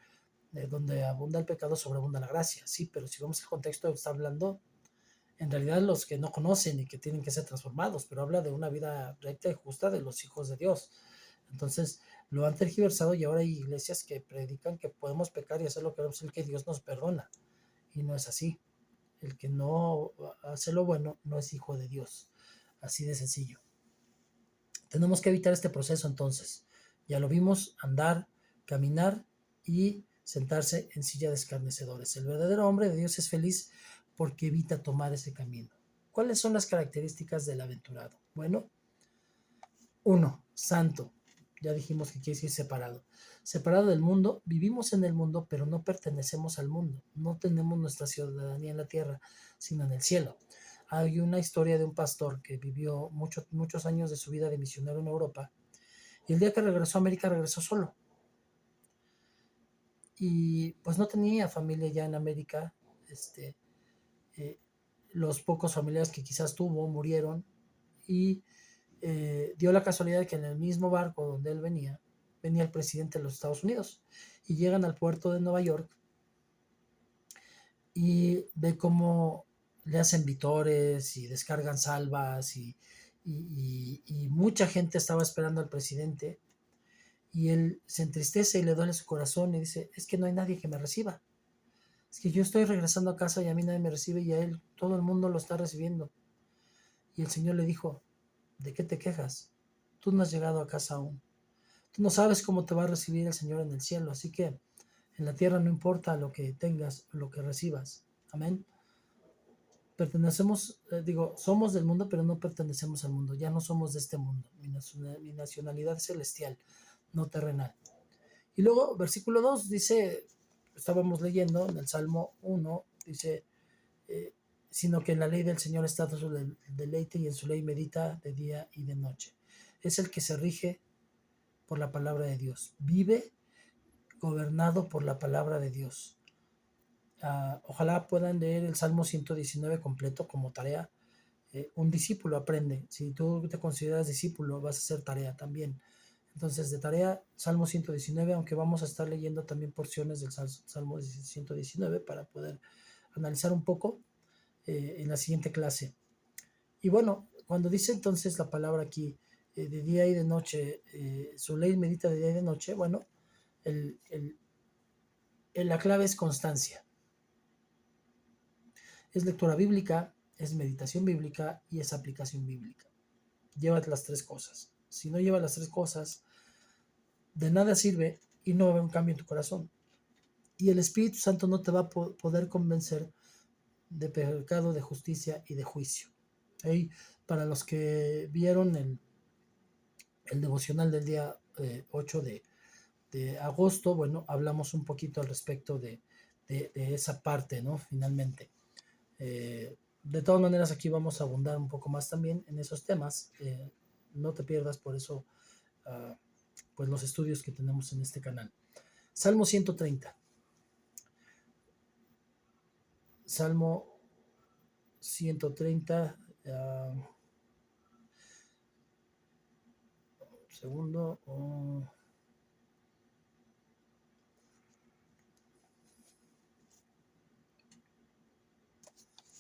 donde abunda el pecado, sobreabunda la gracia. Sí, pero si vemos el contexto, está hablando en realidad los que no conocen y que tienen que ser transformados, pero habla de una vida recta y justa de los hijos de Dios. Entonces lo han tergiversado y ahora hay iglesias que predican que podemos pecar y hacer lo que queremos, el que Dios nos perdona. Y no es así. El que no hace lo bueno no es hijo de Dios. Así de sencillo. Tenemos que evitar este proceso entonces. Ya lo vimos, andar, caminar y sentarse en silla de escarnecedores. El verdadero hombre de Dios es feliz porque evita tomar ese camino. ¿Cuáles son las características del aventurado? Bueno, 1. Santo. Ya dijimos que quiere decir separado. Separado del mundo, vivimos en el mundo, pero no pertenecemos al mundo. No tenemos nuestra ciudadanía en la tierra, sino en el cielo. Hay una historia de un pastor que vivió muchos años de su vida de misionero en Europa, y el día que regresó a América regresó solo. Y pues no tenía familia ya en América. Eh, los pocos familiares que quizás tuvo murieron, y dio la casualidad de que en el mismo barco donde él venía el presidente de los Estados Unidos, y llegan al puerto de Nueva York y ve cómo le hacen vitores y descargan salvas y mucha gente estaba esperando al presidente, y él se entristece y le duele su corazón y dice, es que no hay nadie que me reciba. Es que yo estoy regresando a casa y a mí nadie me recibe y a él todo el mundo lo está recibiendo. Y el Señor le dijo, ¿de qué te quejas? Tú no has llegado a casa aún. Tú no sabes cómo te va a recibir el Señor en el cielo, así que en la tierra no importa lo que tengas, lo que recibas. Amén. Pertenecemos, somos del mundo, pero no pertenecemos al mundo. Ya no somos de este mundo. Mi nacionalidad es celestial, no terrenal. Y luego, versículo 2 dice, estábamos leyendo en el Salmo 1, dice, sino que en la ley del Señor está su deleite y en su ley medita de día y de noche. Es el que se rige por la palabra de Dios. Vive gobernado por la palabra de Dios. Ojalá puedan leer el Salmo 119 completo como tarea. Un discípulo aprende. Si tú te consideras discípulo, vas a hacer tarea también. Entonces, de tarea, Salmo 119, aunque vamos a estar leyendo también porciones del Salmo 119 para poder analizar un poco en la siguiente clase. Y bueno, cuando dice entonces la palabra aquí, de día y de noche, su ley medita de día y de noche, bueno, la clave es constancia. Es lectura bíblica, es meditación bíblica y es aplicación bíblica. Lleva las tres cosas. Si no llevas las tres cosas, de nada sirve y no va a haber un cambio en tu corazón. Y el Espíritu Santo no te va a poder convencer de pecado, de justicia y de juicio. Ahí, para los que vieron el devocional del día 8 de agosto, bueno, hablamos un poquito al respecto de esa parte, ¿no? Finalmente. De todas maneras, aquí vamos a abundar un poco más también en esos temas. No te pierdas por eso pues los estudios que tenemos en este canal. Salmo 130. Salmo 130. Segundo.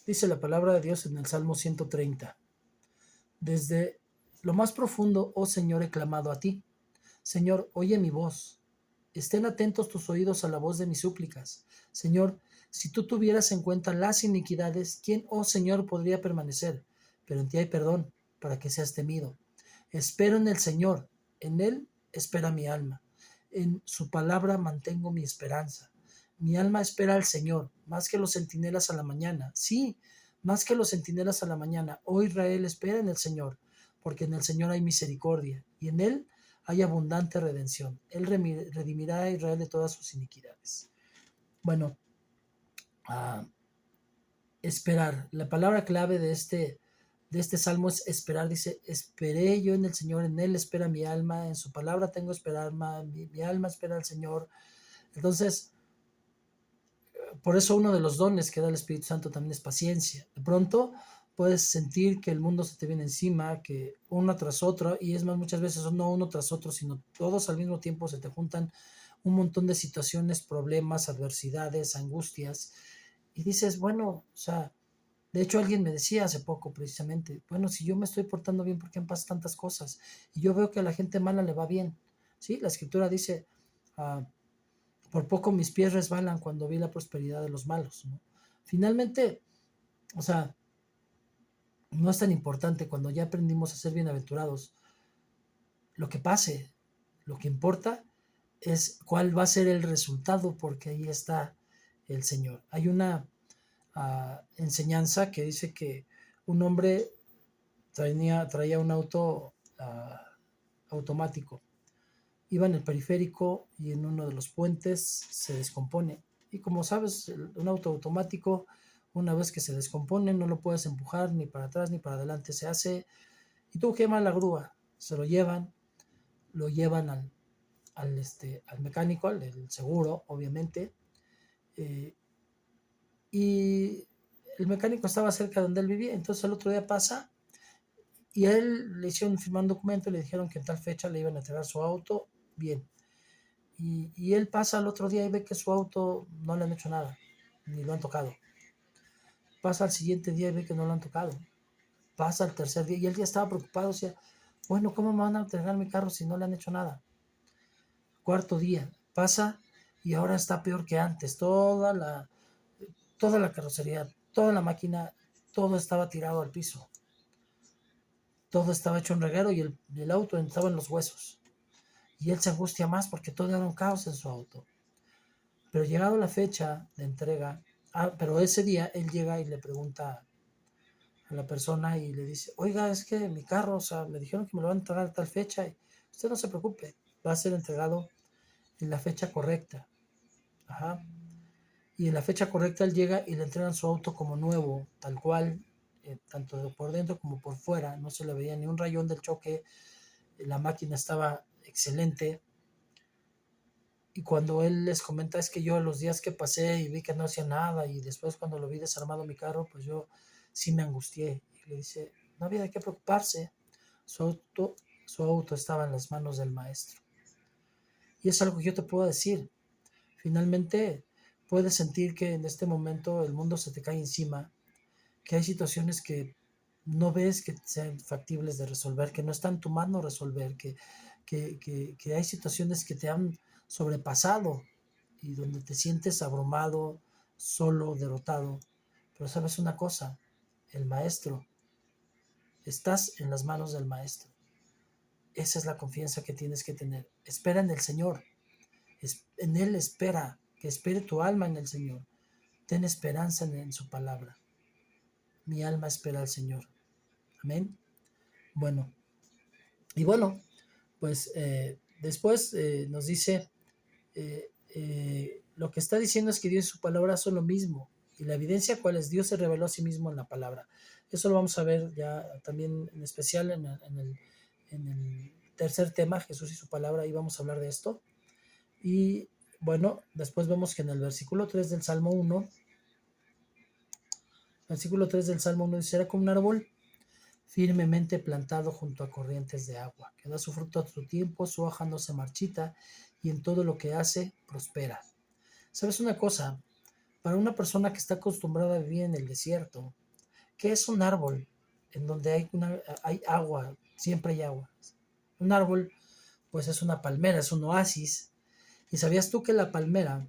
Dice la palabra de Dios en el Salmo 130. Desde lo más profundo, oh Señor, he clamado a ti. Señor, oye mi voz. Estén atentos tus oídos a la voz de mis súplicas. Señor, si tú tuvieras en cuenta las iniquidades, ¿quién, oh Señor, podría permanecer? Pero en ti hay perdón, para que seas temido. Espero en el Señor, en Él espera mi alma. En su palabra mantengo mi esperanza. Mi alma espera al Señor, más que los centinelas a la mañana. Sí, más que los centinelas a la mañana. Oh Israel, espera en el Señor, porque en el Señor hay misericordia, y en Él hay abundante redención. Él redimirá a Israel de todas sus iniquidades. Bueno, esperar. La palabra clave de este salmo es esperar. Dice, esperé yo en el Señor, en Él espera mi alma, en su palabra tengo esperar, mi alma espera al Señor. Entonces, por eso uno de los dones que da el Espíritu Santo también es paciencia. De pronto puedes sentir que el mundo se te viene encima, que uno tras otro, y es más, muchas veces no uno tras otro, sino todos al mismo tiempo se te juntan un montón de situaciones, problemas, adversidades, angustias, y dices, bueno, o sea, de hecho alguien me decía hace poco precisamente, bueno, si yo me estoy portando bien, ¿por qué me pasan tantas cosas? Y yo veo que a la gente mala le va bien, ¿sí? La escritura dice, por poco mis pies resbalan cuando vi la prosperidad de los malos, ¿no? Finalmente, o sea, no es tan importante cuando ya aprendimos a ser bienaventurados lo que pase, lo que importa es cuál va a ser el resultado, porque ahí está el Señor. Hay una enseñanza que dice que un hombre traía un auto automático. Iba en el periférico y en uno de los puentes se descompone. Y como sabes, un auto automático, una vez que se descompone, no lo puedes empujar ni para atrás ni para adelante. Se hace y tuvo que llamar a la grúa. Se lo llevan al mecánico, al seguro, obviamente. Y el mecánico estaba cerca de donde él vivía. Entonces el otro día pasa y a él le hicieron firmar un documento, le dijeron que en tal fecha le iban a entregar su auto. Bien. Y él pasa al otro día y ve que su auto no le han hecho nada, ni lo han tocado. Pasa al siguiente día y ve que no lo han tocado. Pasa al tercer día y él ya estaba preocupado, o sea, bueno, ¿cómo me van a entregar mi carro si no le han hecho nada? Cuarto día, pasa y ahora está peor que antes. Toda toda la carrocería, toda la máquina, todo estaba tirado al piso. Todo estaba hecho un reguero y el auto estaba en los huesos. Y él se angustia más porque todo era un caos en su auto. Pero llegado la fecha de entrega, pero ese día él llega y le pregunta a la persona y le dice, oiga, es que mi carro, o sea, me dijeron que me lo van a entregar a tal fecha y usted no se preocupe, va a ser entregado en la fecha correcta. Ajá. Y en la fecha correcta él llega y le entregan su auto como nuevo, tal cual, tanto por dentro como por fuera, no se le veía ni un rayón del choque, la máquina estaba excelente. Y cuando él les comenta, es que yo los días que pasé y vi que no hacía nada y después cuando lo vi desarmado mi carro, pues yo sí me angustié. Y le dice, no había de qué preocuparse, su auto, su auto estaba en las manos del maestro. Y es algo que yo te puedo decir. Finalmente, puedes sentir que en este momento el mundo se te cae encima, que hay situaciones que no ves que sean factibles de resolver, que no está en tu mano resolver, que hay situaciones que te han sobrepasado y donde te sientes abrumado, solo, derrotado. Pero sabes una cosa, el maestro, estás en las manos del maestro. Esa es la confianza que tienes que tener. Espera en el Señor. En Él espera, que espere tu alma en el Señor. Ten esperanza en su palabra. Mi alma espera al Señor. Amén. Bueno, y bueno, pues después nos dice, lo que está diciendo es que Dios y su palabra son lo mismo. Y la evidencia cuál es, Dios se reveló a sí mismo en la palabra. Eso lo vamos a ver ya también en especial en el tercer tema, Jesús y su palabra, y vamos a hablar de esto. Y bueno, después vemos que en el versículo 3 del Salmo 1, dice, era como un árbol firmemente plantado junto a corrientes de agua, que da su fruto a su tiempo, su hoja no se marchita y en todo lo que hace prospera. ¿Sabes una cosa? Para una persona que está acostumbrada a vivir en el desierto, ¿qué es un árbol en donde hay agua? Siempre hay agua. Un árbol, pues es una palmera, es un oasis. ¿Y sabías tú que la palmera,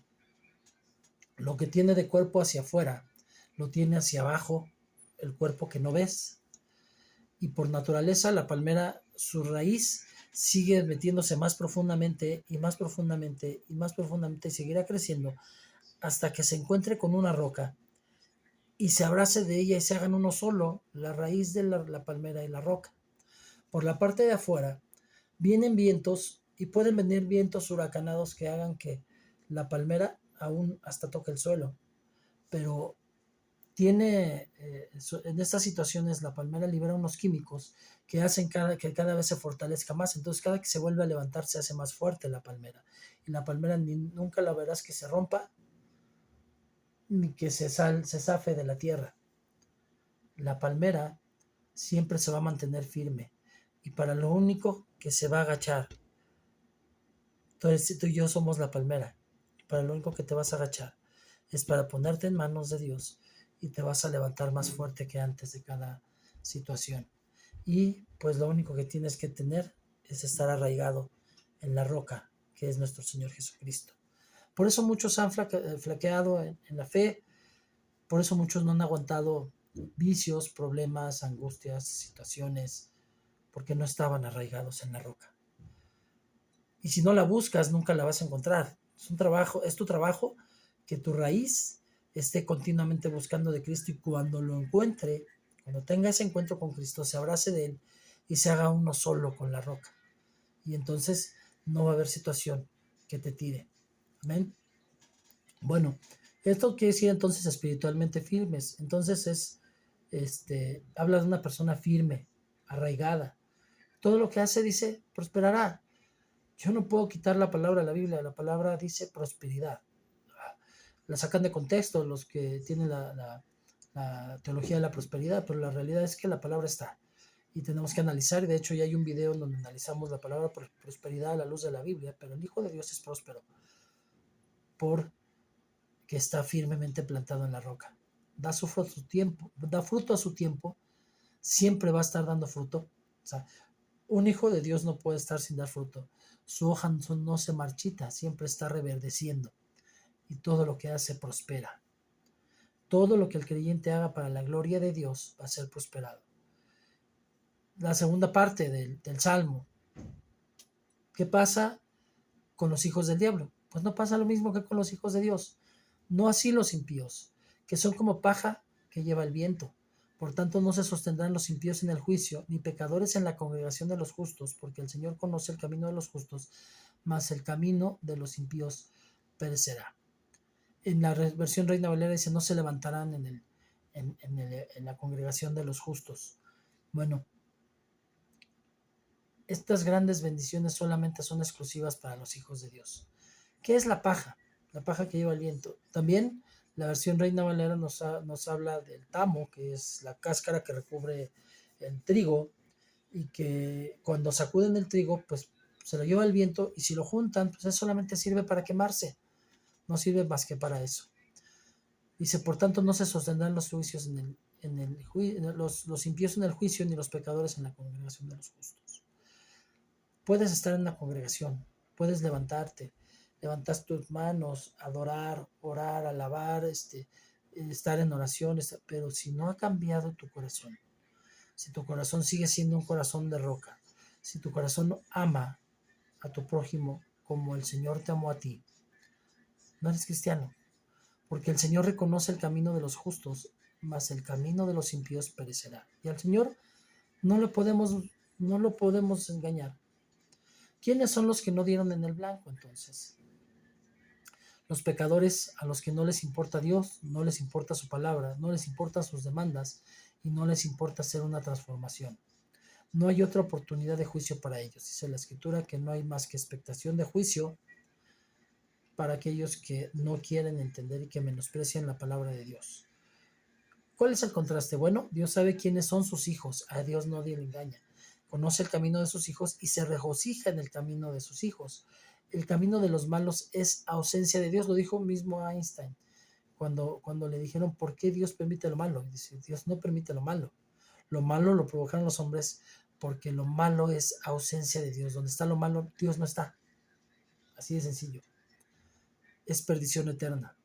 lo que tiene de cuerpo hacia afuera, lo tiene hacia abajo, el cuerpo que no ves? Y por naturaleza la palmera, su raíz sigue metiéndose más profundamente y más profundamente y más profundamente y seguirá creciendo hasta que se encuentre con una roca y se abrace de ella y se hagan uno solo, la raíz de la palmera y la roca. Por la parte de afuera vienen vientos y pueden venir vientos huracanados que hagan que la palmera aún hasta toque el suelo, pero en estas situaciones la palmera libera unos químicos que hacen que cada vez se fortalezca más. Entonces cada que se vuelve a levantar se hace más fuerte la palmera. Y la palmera nunca la verás que se rompa ni que se zafe de la tierra. La palmera siempre se va a mantener firme. Y para lo único que se va a agachar, entonces tú y yo somos la palmera. Y para lo único que te vas a agachar es para ponerte en manos de Dios y te vas a levantar más fuerte que antes de cada situación. Y pues lo único que tienes que tener es estar arraigado en la roca, que es nuestro Señor Jesucristo. Por eso muchos han flaqueado en la fe, por eso muchos no han aguantado vicios, problemas, angustias, situaciones, porque no estaban arraigados en la roca. Y si no la buscas, nunca la vas a encontrar. Es tu trabajo que tu raíz esté continuamente buscando de Cristo y cuando lo encuentre, cuando tenga ese encuentro con Cristo, se abrace de Él y se haga uno solo con la roca. Y entonces no va a haber situación que te tire. Amén. Bueno, esto quiere decir entonces espiritualmente firmes. Entonces habla de una persona firme, arraigada. Todo lo que hace, dice, prosperará. Yo no puedo quitar la palabra de la Biblia. La palabra dice prosperidad. La sacan de contexto los que tienen la teología de la prosperidad, pero la realidad es que la palabra está. Y tenemos que analizar, y de hecho ya hay un video en donde analizamos la palabra prosperidad a la luz de la Biblia, pero el Hijo de Dios es próspero porque está firmemente plantado en la roca. Da fruto a su tiempo, siempre va a estar dando fruto. O sea, un hijo de Dios no puede estar sin dar fruto. Su hoja no se marchita, siempre está reverdeciendo. Y todo lo que hace prospera. todo lo que el creyente haga para la gloria de Dios va a ser prosperado. La segunda parte del Salmo. ¿Qué pasa con los hijos del diablo? Pues no pasa lo mismo que con los hijos de Dios. No así los impíos, que son como paja que lleva el viento. Por tanto, no se sostendrán los impíos en el juicio, ni pecadores en la congregación de los justos, porque el Señor conoce el camino de los justos, mas el camino de los impíos perecerá. En la versión Reina Valera dice, no se levantarán en la congregación de los justos. Bueno, estas grandes bendiciones solamente son exclusivas para los hijos de Dios. ¿Qué es la paja? La paja que lleva el viento. También la versión Reina Valera nos habla del tamo, que es la cáscara que recubre el trigo y que cuando sacuden el trigo, pues se lo lleva el viento y si lo juntan, pues eso solamente sirve para quemarse. No sirve más que para eso. Dice, por tanto, no se sostendrán los juicios los impíos en el juicio, ni los pecadores en la congregación de los justos. Puedes estar en una congregación, puedes levantarte, levantas tus manos, adorar, orar, alabar, estar en oración, pero si no ha cambiado tu corazón, si tu corazón sigue siendo un corazón de roca, si tu corazón ama a tu prójimo como el Señor te amó a ti, no eres cristiano, porque el Señor reconoce el camino de los justos, mas el camino de los impíos perecerá. Y al Señor no lo podemos engañar. ¿Quiénes son los que no dieron en el blanco entonces? Los pecadores a los que no les importa Dios, no les importa su palabra, no les importan sus demandas y no les importa hacer una transformación. No hay otra oportunidad de juicio para ellos. Dice la Escritura que no hay más que expectación de juicio para aquellos que no quieren entender y que menosprecian la palabra de Dios. ¿Cuál es el contraste? Bueno, Dios sabe quiénes son sus hijos. A Dios nadie le engaña. Conoce el camino de sus hijos y se regocija en el camino de sus hijos. El camino de los malos es ausencia de Dios, lo dijo mismo Einstein, cuando le dijeron, ¿por qué Dios permite lo malo? Y dice, Dios no permite lo malo. Lo malo lo provocaron los hombres porque lo malo es ausencia de Dios. Donde está lo malo, Dios no está. Así de sencillo. Es perdición eterna.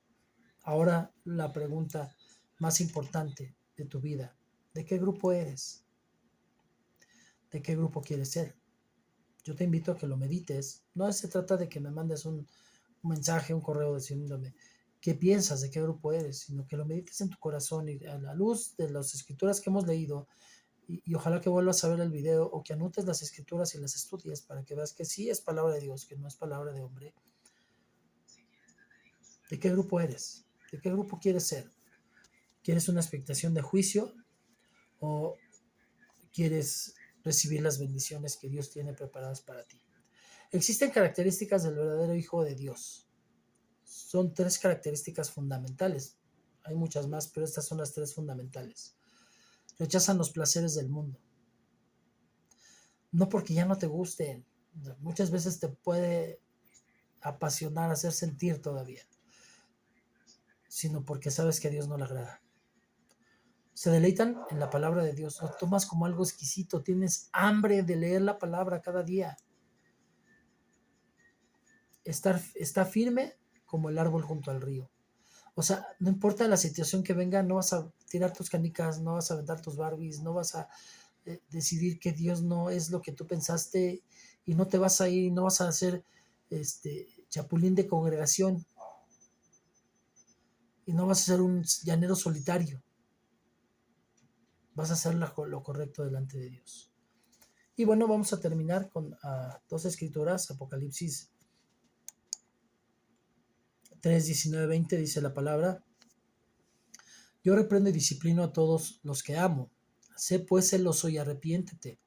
Ahora la pregunta más importante de tu vida, ¿de qué grupo eres? ¿De qué grupo quieres ser? Yo te invito a que lo medites. No se trata de que me mandes un mensaje, un correo diciéndome qué piensas, de qué grupo eres, sino que lo medites en tu corazón y a la luz de las escrituras que hemos leído y ojalá que vuelvas a ver el video o que anotes las escrituras y las estudies para que veas que sí es palabra de Dios, que no es palabra de hombre. ¿De qué grupo eres? ¿De qué grupo quieres ser? ¿Quieres una expectación de juicio o quieres recibir las bendiciones que Dios tiene preparadas para ti? Existen características del verdadero Hijo de Dios. Son 3 características fundamentales. Hay muchas más, pero estas son las 3 fundamentales. Rechazan los placeres del mundo. No porque ya no te gusten. Muchas veces te puede apasionar, hacer sentir todavía, sino porque sabes que a Dios no le agrada. Se deleitan en la palabra de Dios. Lo tomas como algo exquisito. Tienes hambre de leer la palabra cada día. Está firme como el árbol junto al río. O sea, no importa la situación que venga, no vas a tirar tus canicas, no vas a aventar tus Barbies, no vas a decidir que Dios no es lo que tú pensaste y no te vas a ir, no vas a hacer chapulín de congregación y no vas a ser un llanero solitario. Vas a hacer lo correcto delante de Dios. Y bueno, vamos a terminar con 2 escrituras, Apocalipsis 3, 19, 20, dice la palabra: yo reprendo y disciplino a todos los que amo. Sé pues celoso y arrepiéntete.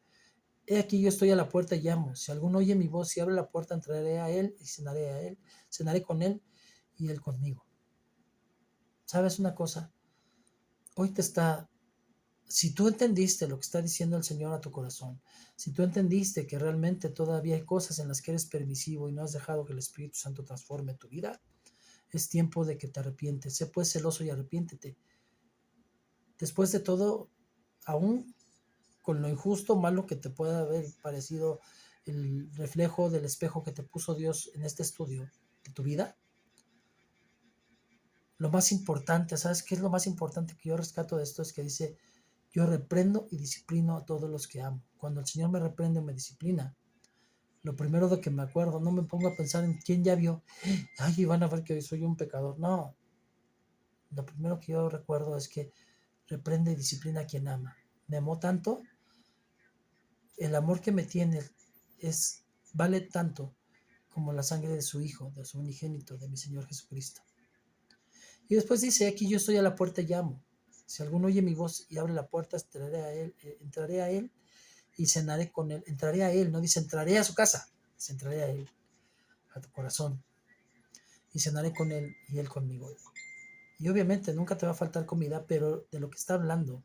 He aquí yo estoy a la puerta y llamo. Si alguno oye mi voz y abre la puerta, entraré a él y cenaré con él y él conmigo. ¿Sabes una cosa? Hoy si tú entendiste lo que está diciendo el Señor a tu corazón, si tú entendiste que realmente todavía hay cosas en las que eres permisivo y no has dejado que el Espíritu Santo transforme tu vida, es tiempo de que te arrepientes. Sé pues celoso y arrepiéntete. Después de todo, aún con lo injusto, malo que te pueda haber parecido el reflejo del espejo que te puso Dios en este estudio de tu vida, lo más importante, ¿sabes qué es lo más importante que yo rescato de esto? Es que dice, yo reprendo y disciplino a todos los que amo. Cuando el Señor me reprende o me disciplina, lo primero de que me acuerdo, no me pongo a pensar en quién ya vio, ay, van a ver que soy un pecador. No, lo primero que yo recuerdo es que reprende y disciplina a quien ama. Me amó tanto, el amor que me tiene vale tanto como la sangre de su Hijo, de su unigénito, de mi Señor Jesucristo. Y después dice, aquí yo estoy a la puerta y llamo. Si alguno oye mi voz y abre la puerta, entraré a él y cenaré con él. Entraré a él, no dice entraré a su casa, dice entraré a él, a tu corazón, y cenaré con él y él conmigo. Y obviamente nunca te va a faltar comida, pero de lo que está hablando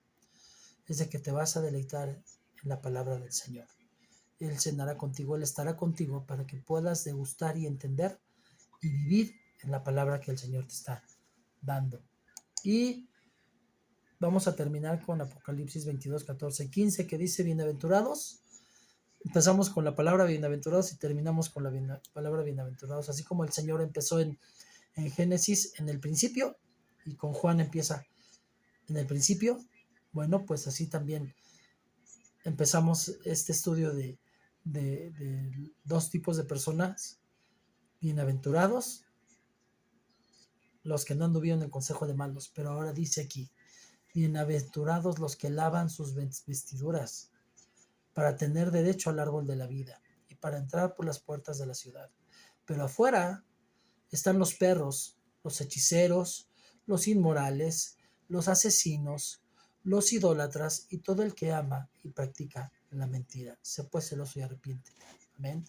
es de que te vas a deleitar en la palabra del Señor. Él cenará contigo, Él estará contigo para que puedas degustar y entender y vivir en la palabra que el Señor te está dando. Y vamos a terminar con Apocalipsis 22, 14 y 15, que dice, bienaventurados. Empezamos con la palabra bienaventurados y terminamos con la palabra bienaventurados, así como el Señor empezó en Génesis en el principio y con Juan empieza en el principio. Bueno, pues así también empezamos este estudio de dos tipos de personas, bienaventurados, los que no anduvieron en el consejo de malos, pero ahora dice aquí, bienaventurados los que lavan sus vestiduras para tener derecho al árbol de la vida y para entrar por las puertas de la ciudad. Pero afuera están los perros, los hechiceros, los inmorales, los asesinos, los idólatras y todo el que ama y practica la mentira. Sé pues celoso y arrepiente. Amén.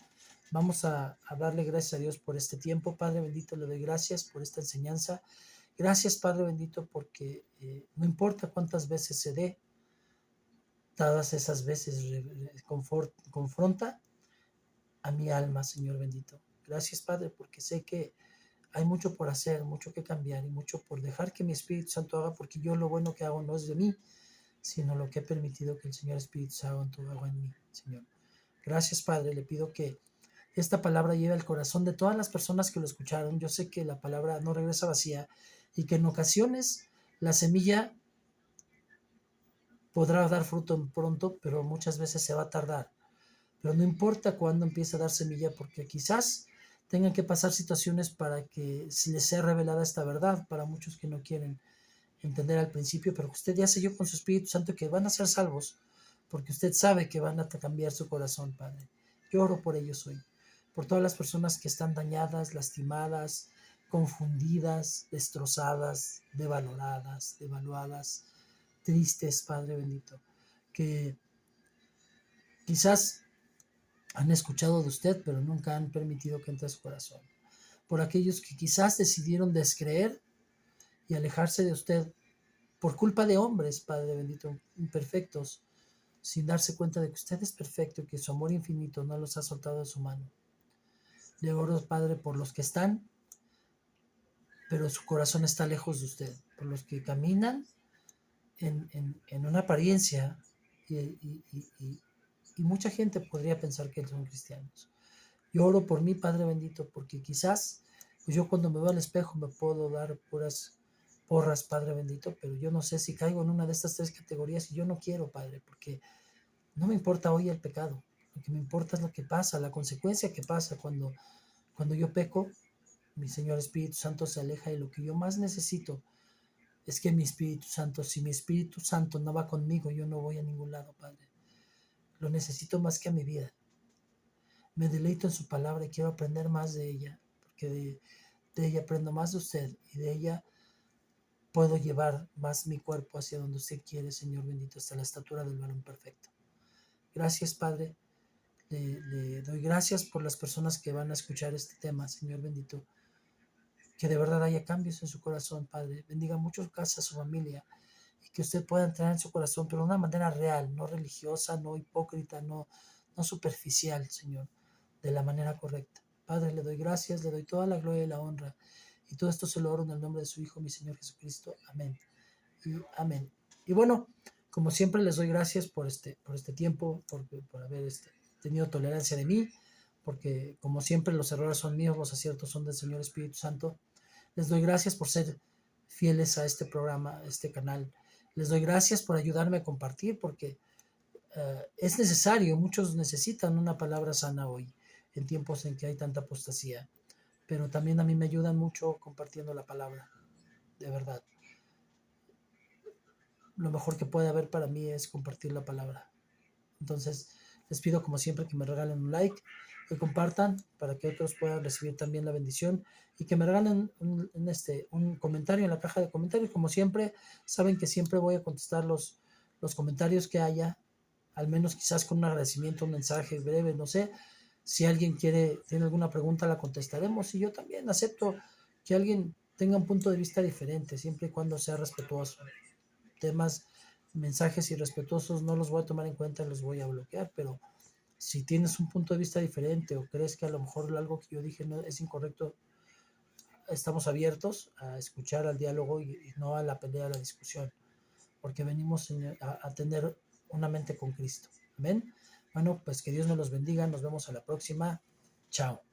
Vamos a darle gracias a Dios por este tiempo. Padre bendito, le doy gracias por esta enseñanza. Gracias, Padre bendito, porque no importa cuántas veces se dé, todas esas veces confronta a mi alma, Señor bendito. Gracias, Padre, porque sé que hay mucho por hacer, mucho que cambiar y mucho por dejar que mi Espíritu Santo haga, porque yo lo bueno que hago no es de mí, sino lo que he permitido que el Señor Espíritu Santo haga en mí, Señor. Gracias, Padre, le pido que esta palabra lleve al corazón de todas las personas que lo escucharon. Yo sé que la palabra no regresa vacía y que en ocasiones la semilla podrá dar fruto pronto, pero muchas veces se va a tardar. Pero no importa cuándo empiece a dar semilla, porque quizás tengan que pasar situaciones para que les sea revelada esta verdad, para muchos que no quieren entender al principio, pero usted ya selló con su Espíritu Santo que van a ser salvos, porque usted sabe que van a cambiar su corazón, Padre. Yo oro por ellos hoy, por todas las personas que están dañadas, lastimadas, confundidas, destrozadas, devaluadas, tristes, Padre bendito, que quizás han escuchado de usted, pero nunca han permitido que entre a su corazón. Por aquellos que quizás decidieron descreer y alejarse de usted por culpa de hombres, Padre bendito, imperfectos, sin darse cuenta de que usted es perfecto y que su amor infinito no los ha soltado de su mano. Le oro, Padre, por los que están, pero su corazón está lejos de usted, por los que caminan en una apariencia y mucha gente podría pensar que son cristianos. Yo oro por mí, Padre bendito, porque quizás pues yo cuando me veo al espejo me puedo dar puras porras, Padre bendito, pero yo no sé si caigo en una de estas tres categorías y yo no quiero, Padre, porque no me importa hoy el pecado. Lo que me importa es lo que pasa, la consecuencia que pasa cuando yo peco. Mi Señor Espíritu Santo se aleja y lo que yo más necesito es que mi Espíritu Santo, si mi Espíritu Santo no va conmigo, yo no voy a ningún lado, Padre. Lo necesito más que a mi vida. Me deleito en su palabra y quiero aprender más de ella, porque de ella aprendo más de usted y de ella puedo llevar más mi cuerpo hacia donde usted quiere, Señor bendito, hasta la estatura del varón perfecto. Gracias, Padre. Le doy gracias por las personas que van a escuchar este tema, Señor bendito. Que de verdad haya cambios en su corazón, Padre. Bendiga mucho su casa, su familia, y que usted pueda entrar en su corazón, pero de una manera real, no religiosa, no hipócrita, no superficial, Señor, de la manera correcta. Padre, le doy gracias, le doy toda la gloria y la honra, y todo esto se lo oro en el nombre de su Hijo, mi Señor Jesucristo. Amén. Y amén. Y bueno, como siempre les doy gracias por este tiempo, por haber tenido tolerancia de mí, porque como siempre los errores son míos, los aciertos son del Señor Espíritu Santo. Les doy gracias por ser fieles a este programa, a este canal. Les doy gracias por ayudarme a compartir porque es necesario, muchos necesitan una palabra sana hoy, en tiempos en que hay tanta apostasía, pero también a mí me ayudan mucho compartiendo la palabra, de verdad. Lo mejor que puede haber para mí es compartir la palabra. Entonces, les pido como siempre que me regalen un like, que compartan para que otros puedan recibir también la bendición y que me regalen un comentario en la caja de comentarios. Como siempre, saben que siempre voy a contestar los comentarios que haya, al menos quizás con un agradecimiento, un mensaje breve, no sé. Si alguien tiene alguna pregunta, la contestaremos y yo también acepto que alguien tenga un punto de vista diferente, siempre y cuando sea respetuoso. Temas, mensajes irrespetuosos no los voy a tomar en cuenta, los voy a bloquear, pero si tienes un punto de vista diferente o crees que a lo mejor algo que yo dije no es incorrecto, estamos abiertos a escuchar al diálogo y no a la pelea, a la discusión, porque venimos a tener una mente con Cristo. Amén. Bueno, pues que Dios me los bendiga. Nos vemos a la próxima. Chao.